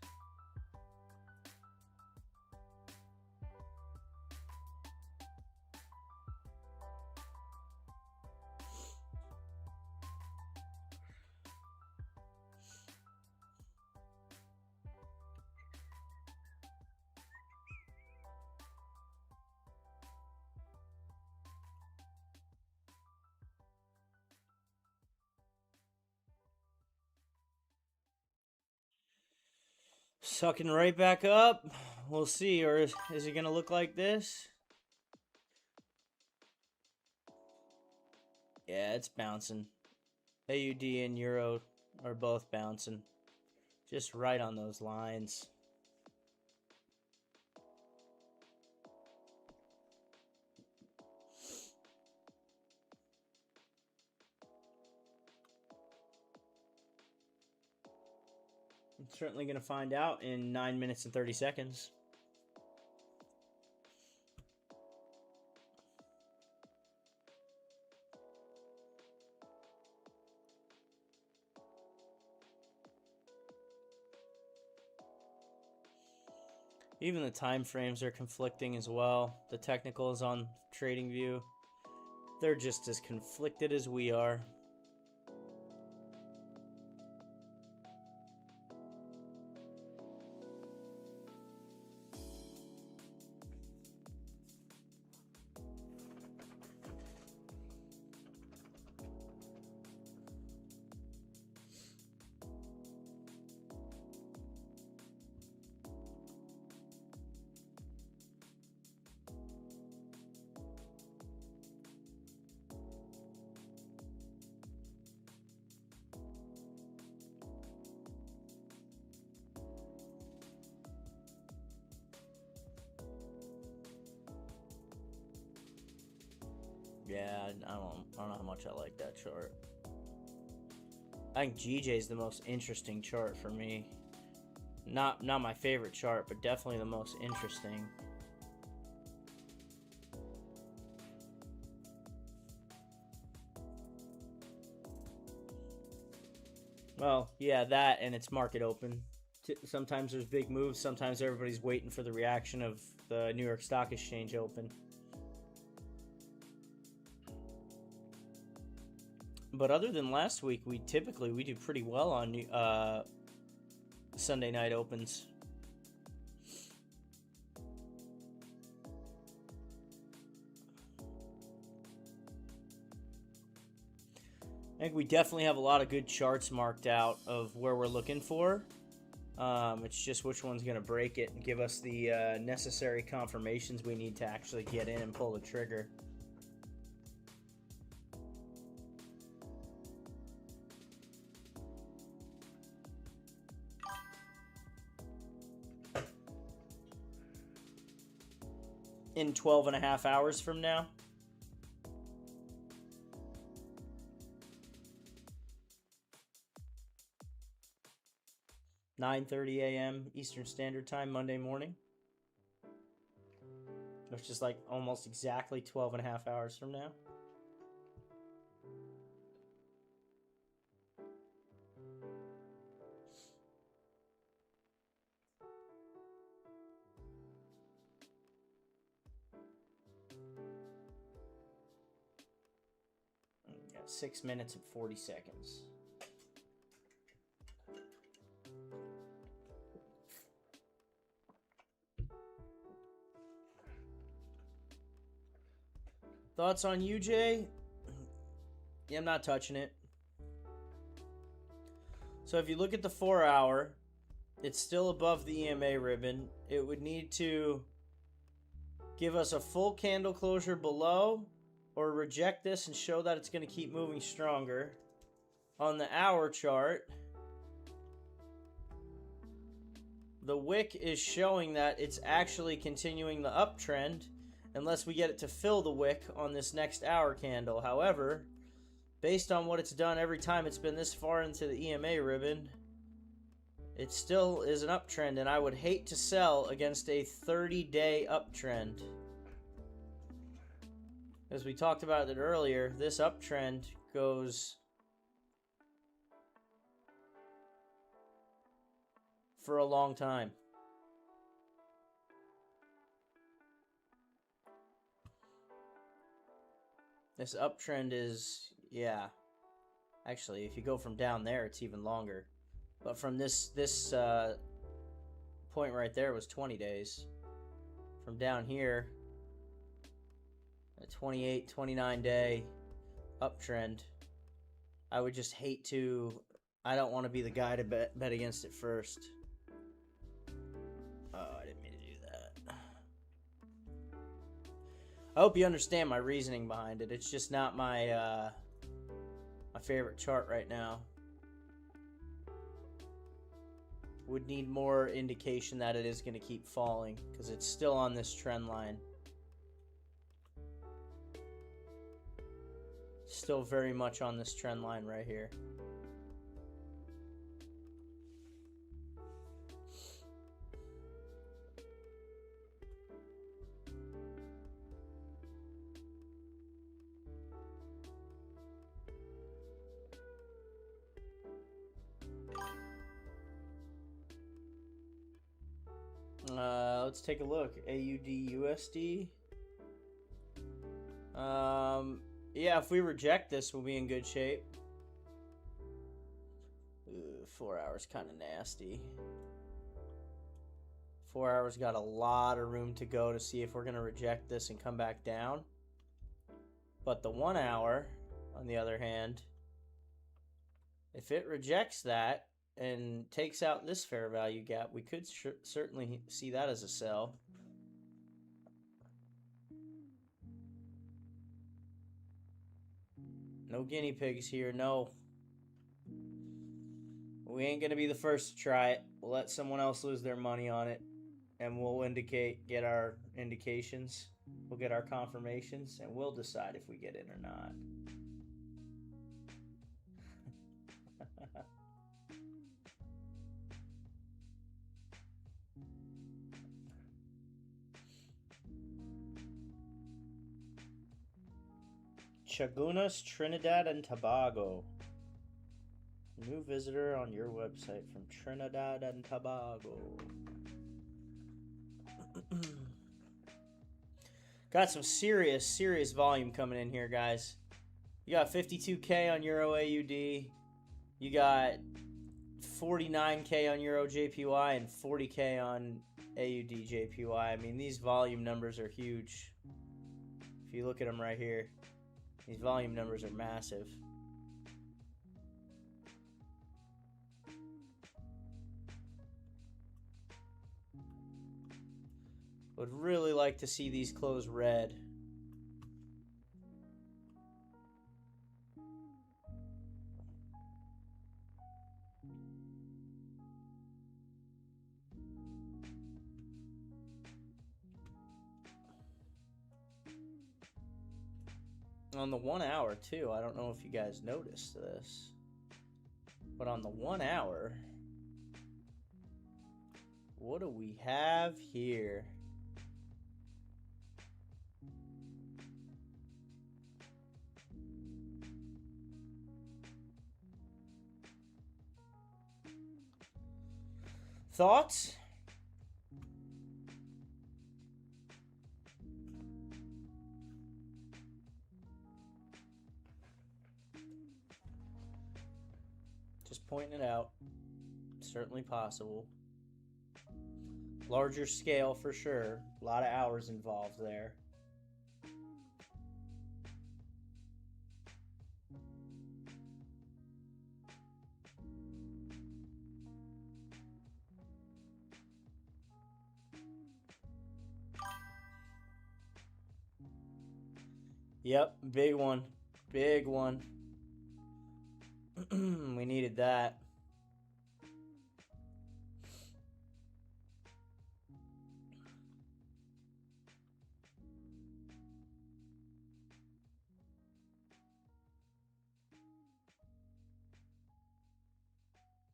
Sucking right back up. We'll see. Or is it going to look like this? Yeah, it's bouncing. AUD and Euro are both bouncing. Just right on those lines. I'm certainly going to find out in 9 minutes and 30 seconds. Even the time frames are conflicting as well. The technical is on TradingView. They're just as conflicted as we are. Yeah, I don't know how much I like that chart. I think GJ is the most interesting chart for me. Not my favorite chart, but definitely the most interesting. Well, yeah, that and it's market open. Sometimes there's big moves. Sometimes everybody's waiting for the reaction of the New York Stock Exchange open. But other than last week, we do pretty well on Sunday night opens. I think we definitely have a lot of good charts marked out of where we're looking for. It's just which one's going to break it and give us the necessary confirmations we need to actually get in and pull the trigger. In 12 and a half hours from now. (9:30 a.m. Eastern Standard Time, Monday morning. Which is like almost exactly 12 and a half hours from now. Got 6 minutes and 40 seconds. Thoughts on UJ? Yeah, I'm not touching it. So if you look at the 4 hour, it's still above the EMA ribbon. It would need to give us a full candle closure below or reject this and show that it's going to keep moving stronger. On the hour chart, the wick is showing that it's actually continuing the uptrend unless we get it to fill the wick on this next hour candle. However, based on what it's done every time it's been this far into the EMA ribbon, it still is an uptrend, and I would hate to sell against a 30-day uptrend. As we talked about it earlier, this uptrend goes for a long time. This uptrend is, yeah. Actually, if you go from down there, it's even longer. But from this point right there was 20 days. From down here, a 28, 29 day uptrend. I would just hate to, I don't want to be the guy to bet against it first. Oh, I didn't mean to do that. I hope you understand my reasoning behind it. It's just not my my favorite chart right now. Would need more indication that it is going to keep falling because it's still on this trend line. Still very much on this trend line right here. Let's take a look. AUD USD. Yeah, if we reject this, we'll be in good shape. 4 hours kind of nasty. 4 hours got a lot of room to go to see if we're going to reject this and come back down. But the 1 hour, on the other hand, if it rejects that and takes out this fair value gap, we could certainly see that as a sell. No guinea pigs here, no. We ain't going to be the first to try it. We'll let someone else lose their money on it, and we'll get our indications. We'll get our confirmations, and we'll decide if we get in or not. Chagunas, Trinidad and Tobago. New visitor on your website from Trinidad and Tobago. Got some serious volume coming in here, guys. You got 52K on Euro AUD. You got 49K on Euro JPY and 40K on AUD JPY. I mean, these volume numbers are huge. If you look at them right here, these volume numbers are massive. Would really like to see these close red. On the 1 hour too, I don't know if you guys noticed this, but on the 1 hour, what do we have here? Thoughts? Just pointing it out. Certainly possible. Larger scale for sure. A lot of hours involved there. Yep, big one. Big one. We needed that.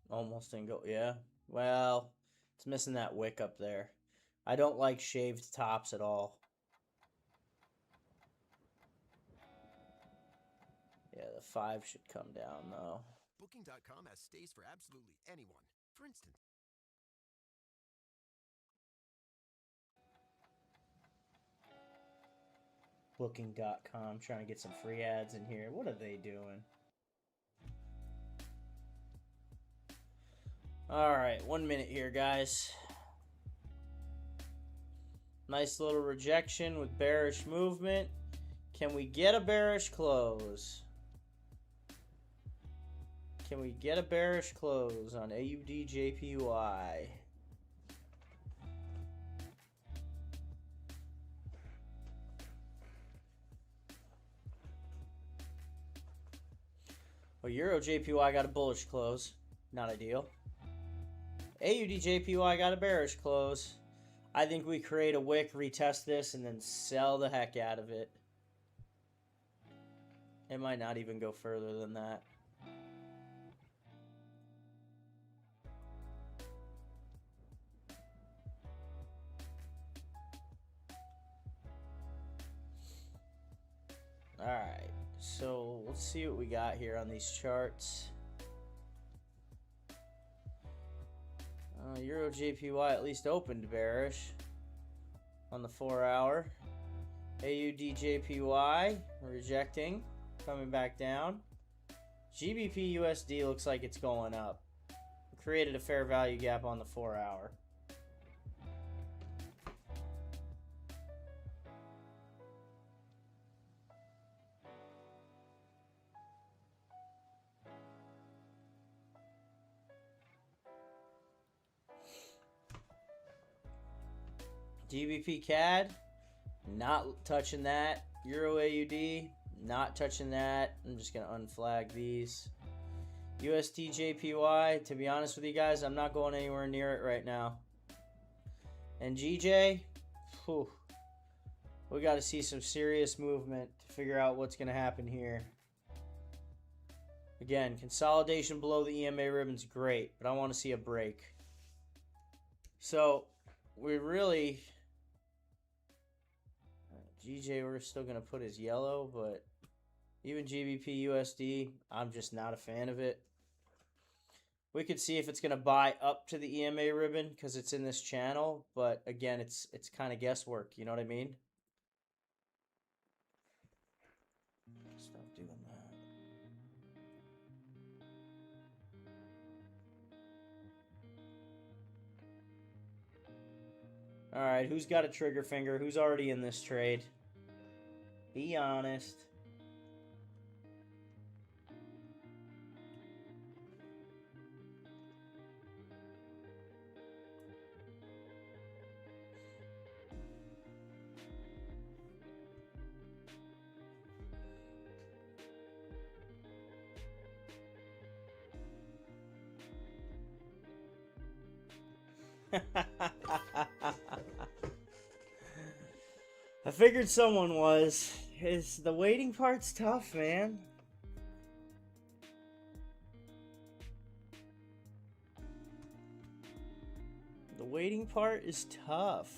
Almost didn't go. Yeah. Well, it's missing that wick up there. I don't like shaved tops at all. Yeah, the 5 should come down, though. Booking.com has stays for absolutely anyone. For instance, Booking.com, trying to get some free ads in here. What are they doing? Alright, 1 minute here, guys. Nice little rejection with bearish movement. Can we get a bearish close? Can we get a bearish close on AUDJPY? Well, EuroJPY got a bullish close. Not ideal. AUDJPY got a bearish close. I think we create a wick, retest this, and then sell the heck out of it. It might not even go further than that. Alright, so let's see what we got here on these charts. EuroJPY at least opened bearish on the 4-hour. AUDJPY rejecting, coming back down. GBP USD looks like it's going up. Created a fair value gap on the 4-hour. GBP CAD, not touching that. Euro AUD, not touching that. I'm just going to unflag these. USD JPY, to be honest with you guys, I'm not going anywhere near it right now. And GJ, whew, we got to see some serious movement to figure out what's going to happen here. Again, consolidation below the EMA ribbon's great, but I want to see a break. So, we really... GJ, we're still going to put as yellow, but even GBP USD, I'm just not a fan of it. We could see if it's going to buy up to the EMA ribbon because it's in this channel, but again, it's kind of guesswork, you know what I mean? Stop doing that. All right, who's got a trigger finger? Who's already in this trade? Be honest. I figured someone was. The waiting part's tough, man. The waiting part is tough.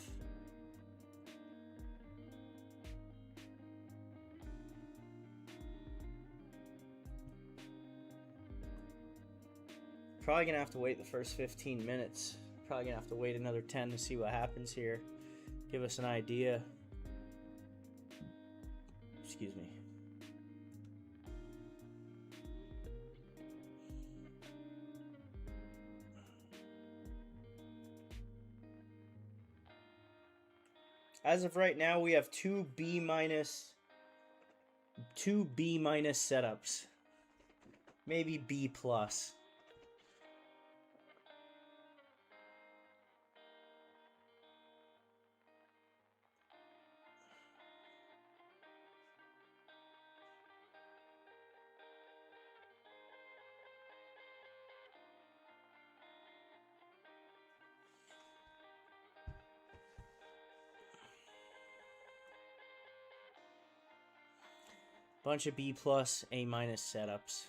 Probably gonna have to wait the first 15 minutes. Probably gonna have to wait another 10 to see what happens here. Give us an idea. Excuse me. As of right now, we have two B minus setups. Maybe B plus. Bunch of B plus, A minus setups.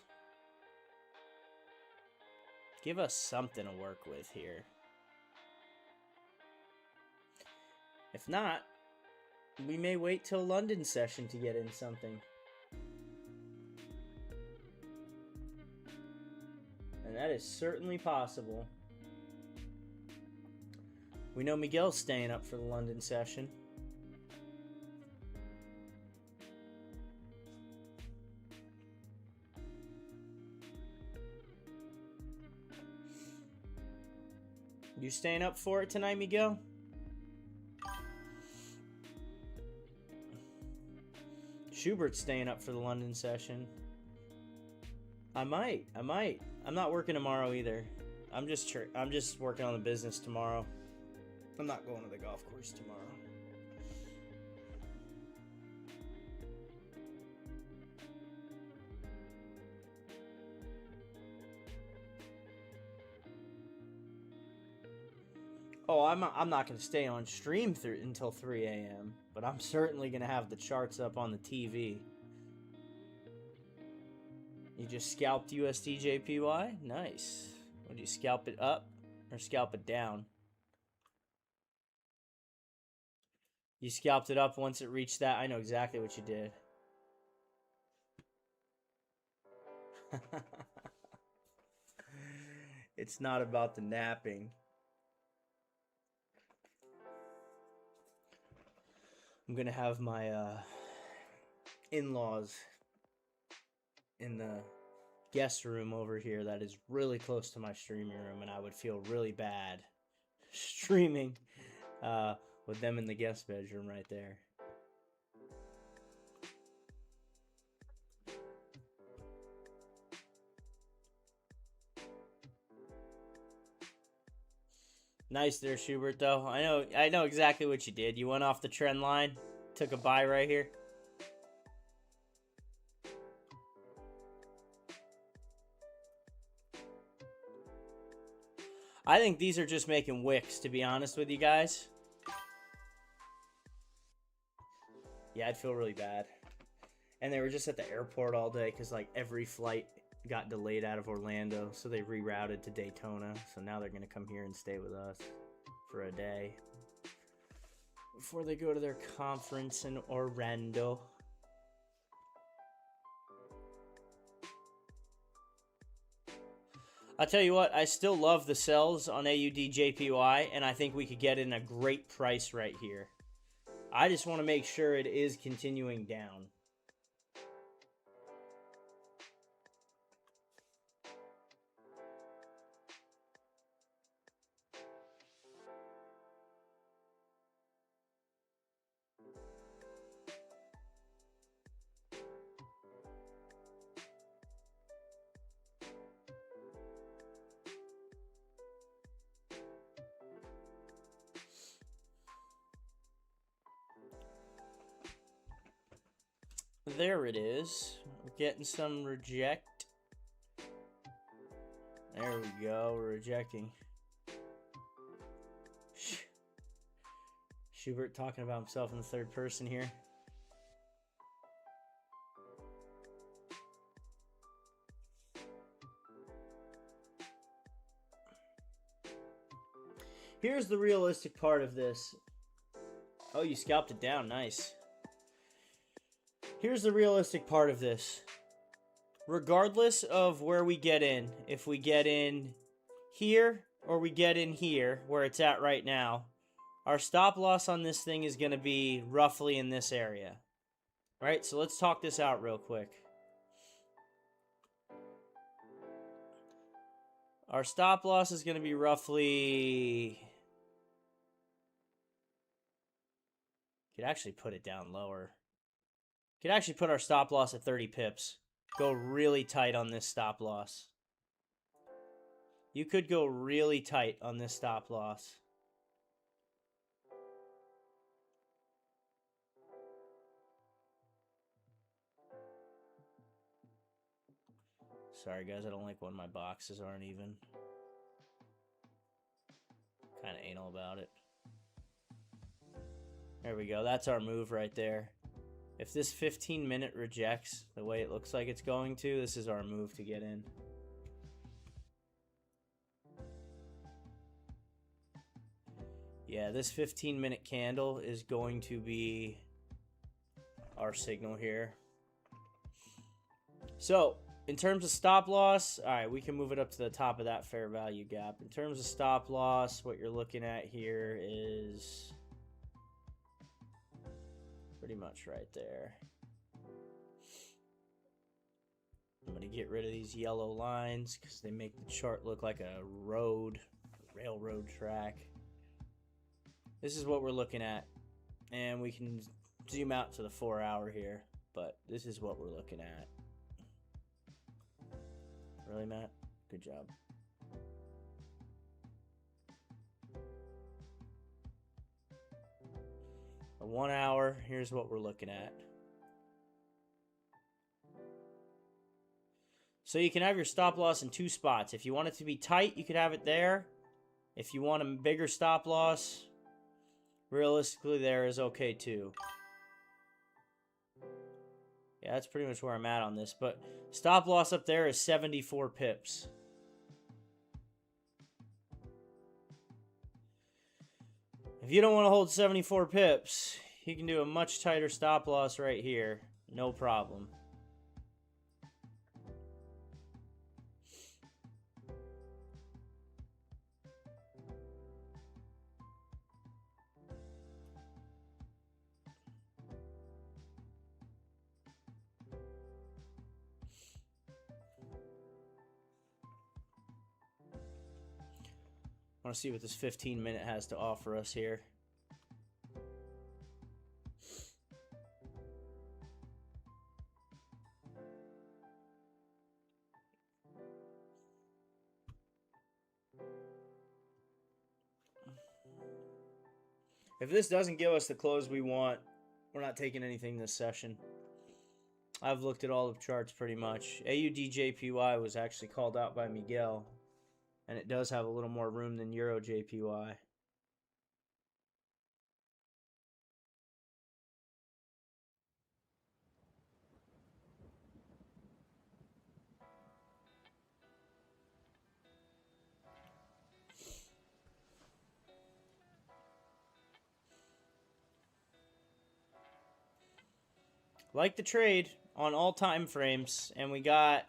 Give us something to work with here. If not, we may wait till London session to get in something. And that is certainly possible. We know Miguel's staying up for the London session. You staying up for it tonight, Miguel? Schubert's staying up for the London session. I might. I'm not working tomorrow either. I'm just working on the business tomorrow. I'm not going to the golf course tomorrow. Oh, I'm not going to stay on stream until 3 a.m., but I'm certainly going to have the charts up on the TV. You just scalped USDJPY? Nice. Would you scalp it up or scalp it down? You scalped it up once it reached that. I know exactly what you did. It's not about the napping. I'm gonna have my in-laws in the guest room over here that is really close to my streaming room, and I would feel really bad streaming with them in the guest bedroom right there. Nice there, Schubert, though. I know exactly what you did. You went off the trend line, took a buy right here. I think these are just making wicks, to be honest with you guys. Yeah, I'd feel really bad. And they were just at the airport all day because, like, every flight got delayed out of Orlando, so they rerouted to Daytona. So now they're going to come here and stay with us for a day before they go to their conference in Orlando. I'll tell you what, I still love the sells on AUDJPY, and I think we could get in a great price right here. I just want to make sure it is continuing down. There it is. We're getting some reject. There we go. We're rejecting. Schubert talking about himself in the third person here. Here's the realistic part of this. Oh, you scalped it down. Nice. Here's the realistic part of this. Regardless of where we get in, if we get in here or we get in here, where it's at right now, our stop loss on this thing is going to be roughly in this area. Right? So let's talk this out real quick. Our stop loss is going to be roughly... Could actually put it down lower. Could actually put our stop loss at 30 pips. Go really tight on this stop loss. You could go really tight on this stop loss. Sorry guys, I don't like when my boxes aren't even. Kind of anal about it. There we go. That's our move right there. If this 15-minute rejects the way it looks like it's going to, this is our move to get in. Yeah, this 15-minute candle is going to be our signal here. So, in terms of stop loss, all right, we can move it up to the top of that fair value gap. In terms of stop loss, what you're looking at here is pretty much right there. I'm going to get rid of these yellow lines because they make the chart look like a railroad track. This is what we're looking at. And we can zoom out to the 4-hour here, but this is what we're looking at. Really, Matt? Good job. A 1 hour, here's what we're looking at. So you can have your stop loss in 2 spots. If you want it to be tight, you could have it there. If you want a bigger stop loss, realistically there is okay too. Yeah, that's pretty much where I'm at on this. But stop loss up there is 74 pips. If you don't want to hold 74 pips, you can do a much tighter stop loss right here. No problem. I want to see what this 15-minute has to offer us here. If this doesn't give us the close we want, we're not taking anything this session. I've looked at all the charts pretty much. AUDJPY was actually called out by Miguel, and it does have a little more room than EuroJPY. Like the trade on all time frames, and we got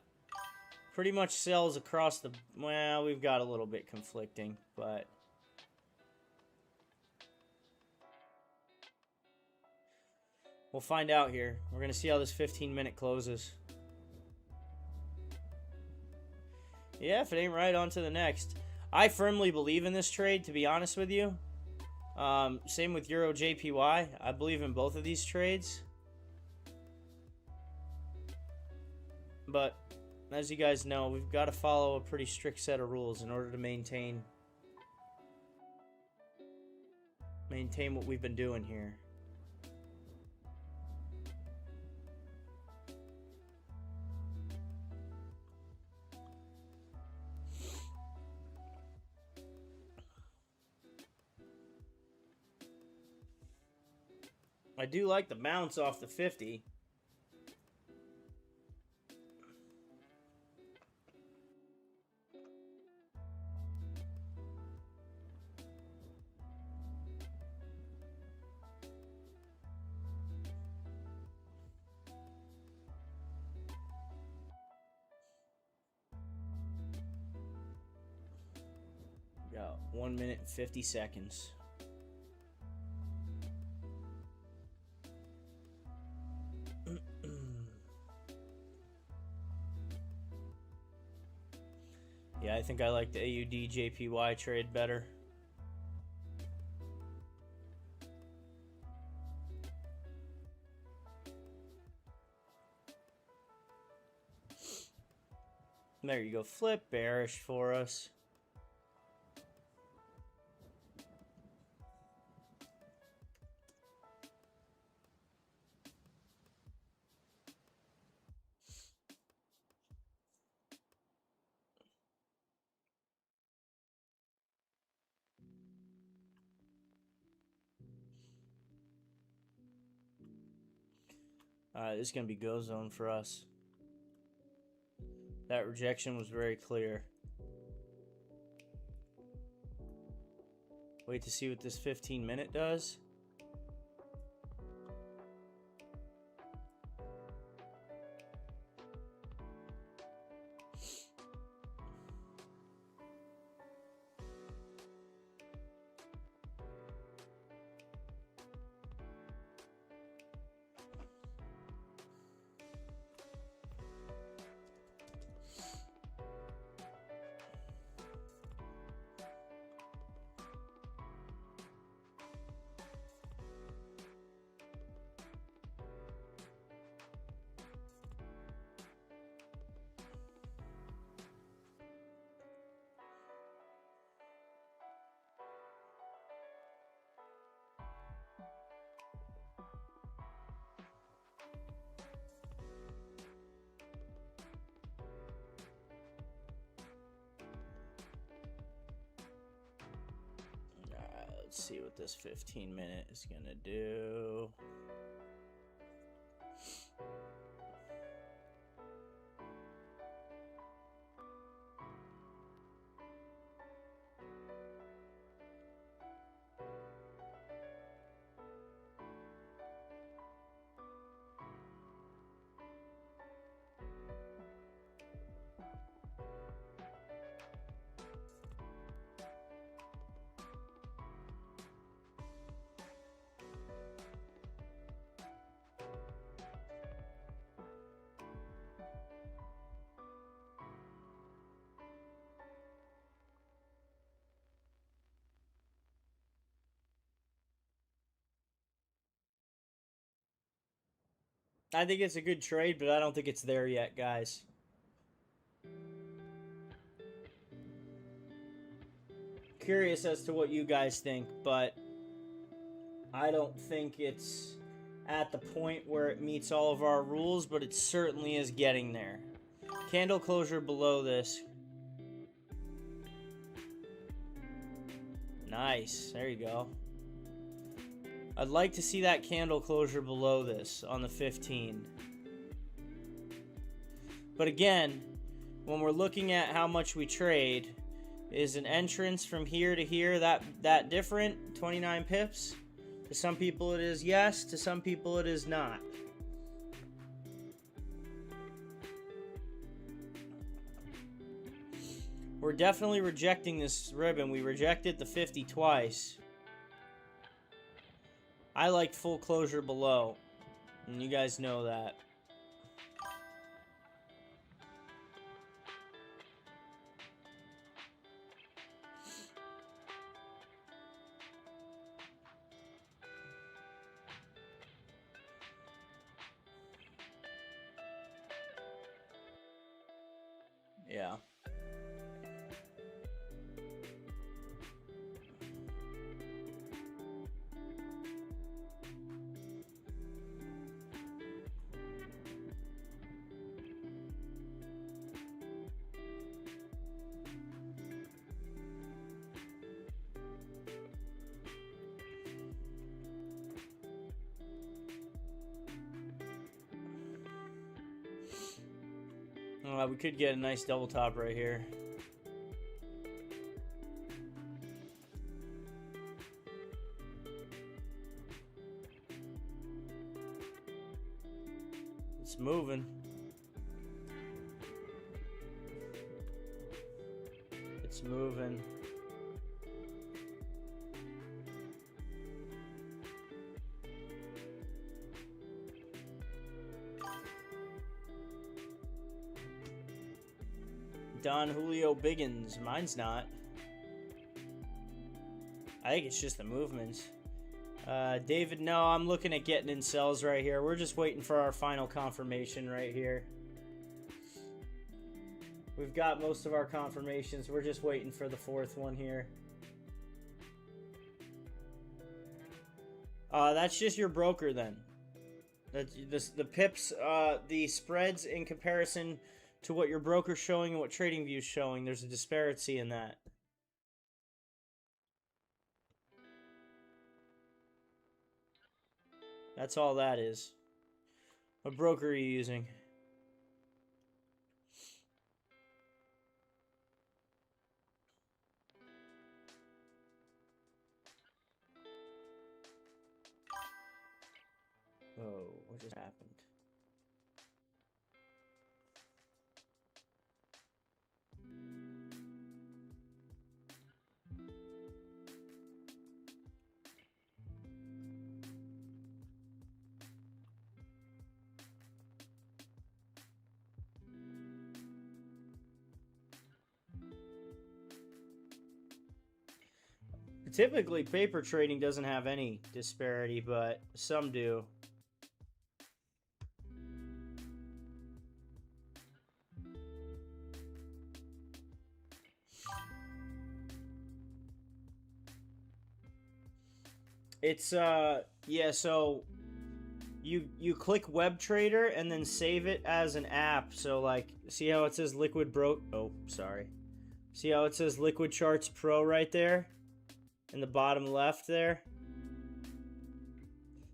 pretty much sells across the... Well, we've got a little bit conflicting, but... We'll find out here. We're going to see how this 15-minute closes. Yeah, if it ain't right, on to the next. I firmly believe in this trade, to be honest with you. Same with EuroJPY. I believe in both of these trades. But, as you guys know, we've got to follow a pretty strict set of rules in order to maintain what we've been doing here. I do like the bounce off the 50. Got 1 minute and 50 seconds. Yeah, I think I like the AUDJPY trade better. There you go. Flip bearish for us. This is going to be go zone for us. That rejection was very clear. Wait to see what this 15-minute does. Let's see what this 15-minute is going to do. I think it's a good trade, but I don't think it's there yet, guys. Curious as to what you guys think, but I don't think it's at the point where it meets all of our rules, but it certainly is getting there. Candle closure below this. Nice. There you go. I'd like to see that candle closure below this on the 15. But again, when we're looking at how much we trade, is an entrance from here to here that different? 29 pips? To some people it is yes, to some people it is not. We're definitely rejecting this ribbon. We rejected the 50 twice. I like full closure below, and you guys know that. Yeah. We could get a nice double top right here. It's moving. It's moving. Don Julio Biggins. Mine's not. I think it's just the movements. David, no, I'm looking at getting in sells right here. We're just waiting for our final confirmation right here. We've got most of our confirmations. We're just waiting for the fourth one here. That's just your broker then. The pips, the spreads in comparison to what your broker's showing and what TradingView's showing, there's a disparity in that. That's all that is. What broker are you using? Oh, what just happened? Typically, paper trading doesn't have any disparity, but some do. It's yeah, so you click web trader and then save it as an app. So like, see how it says see how it says Liquid Charts Pro right there in the bottom left there?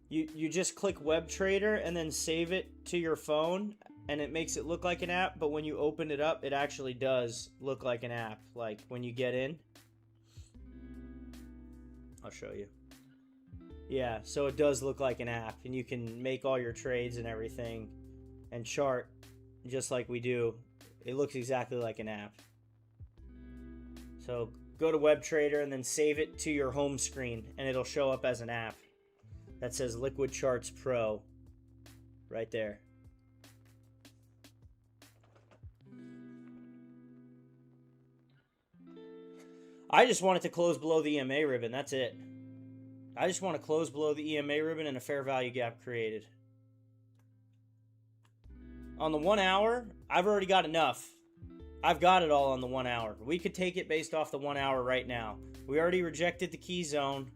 You just click web trader and then save it to your phone, and it makes it look like an app, but when you open it up, it actually does look like an app. Like when you get in, I'll show you. Yeah, so it does look like an app, and you can make all your trades and everything and chart just like we do. It looks exactly like an app. So go to web trader and then save it to your home screen, and it'll show up as an app that says Liquid Charts Pro right there. I just want it to close below the EMA ribbon. That's it. I just want to close below the EMA ribbon and a fair value gap created. On the 1 hour, I've already got enough. I've got it all on the 1 hour. We could take it based off the 1 hour right now. We already rejected the key zone.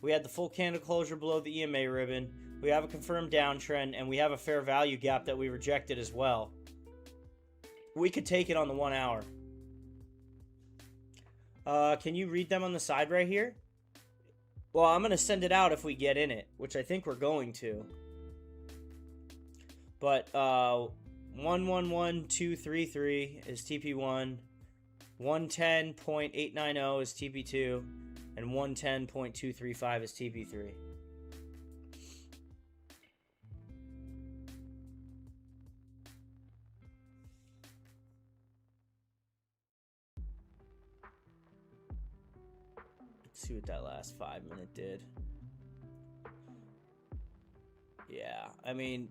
We had the full candle closure below the EMA ribbon. We have a confirmed downtrend, and we have a fair value gap that we rejected as well. We could take it on the 1 hour. Can you read them on the side right here? Well, I'm going to send it out if we get in it, which I think we're going to. But 111233 is TP1, 110.890 is TP2, and 110.235 is TP3. Let's see what that last 5 minute did. Yeah, I mean,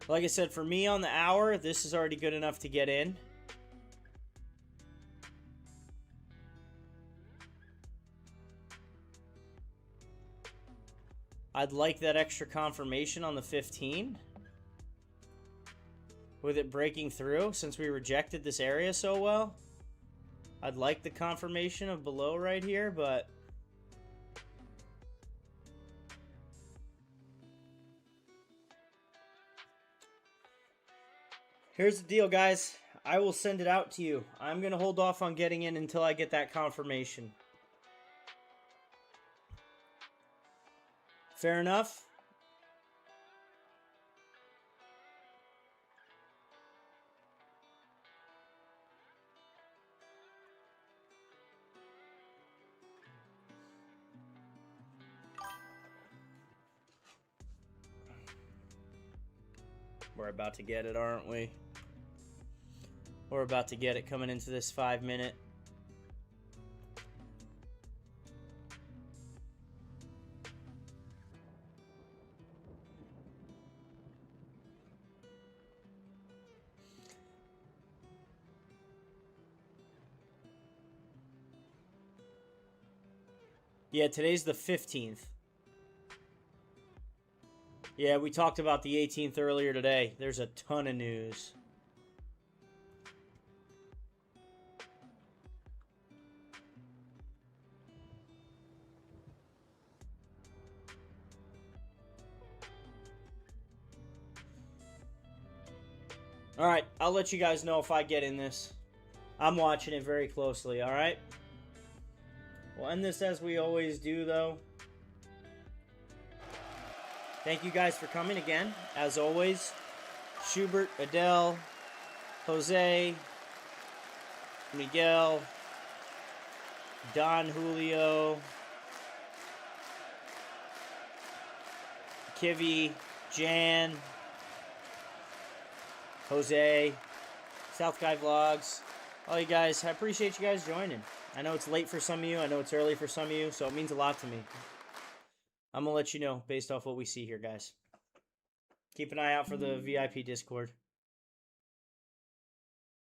like I said, for me on the hour, this is already good enough to get in. I'd like that extra confirmation on the 15. With it breaking through, since we rejected this area so well. I'd like the confirmation of below right here, but here's the deal, guys. I will send it out to you. I'm going to hold off on getting in until I get that confirmation. Fair enough? We're about to get it, aren't we? We're about to get it coming into this 5 minute. Yeah, today's the 15th. Yeah, we talked about the 18th earlier today. There's a ton of news. All right, I'll let you guys know if I get in this. I'm watching it very closely, all right? We'll end this as we always do, though. Thank you guys for coming again, as always. Schubert, Adele, Jose, Miguel, Don Julio, Kivy, Jan, Jose, South Guy Vlogs, all you guys. I appreciate you guys joining. I know it's late for some of you. I know it's early for some of you, so it means a lot to me. I'm going to let you know based off what we see here, guys. Keep an eye out for the VIP Discord.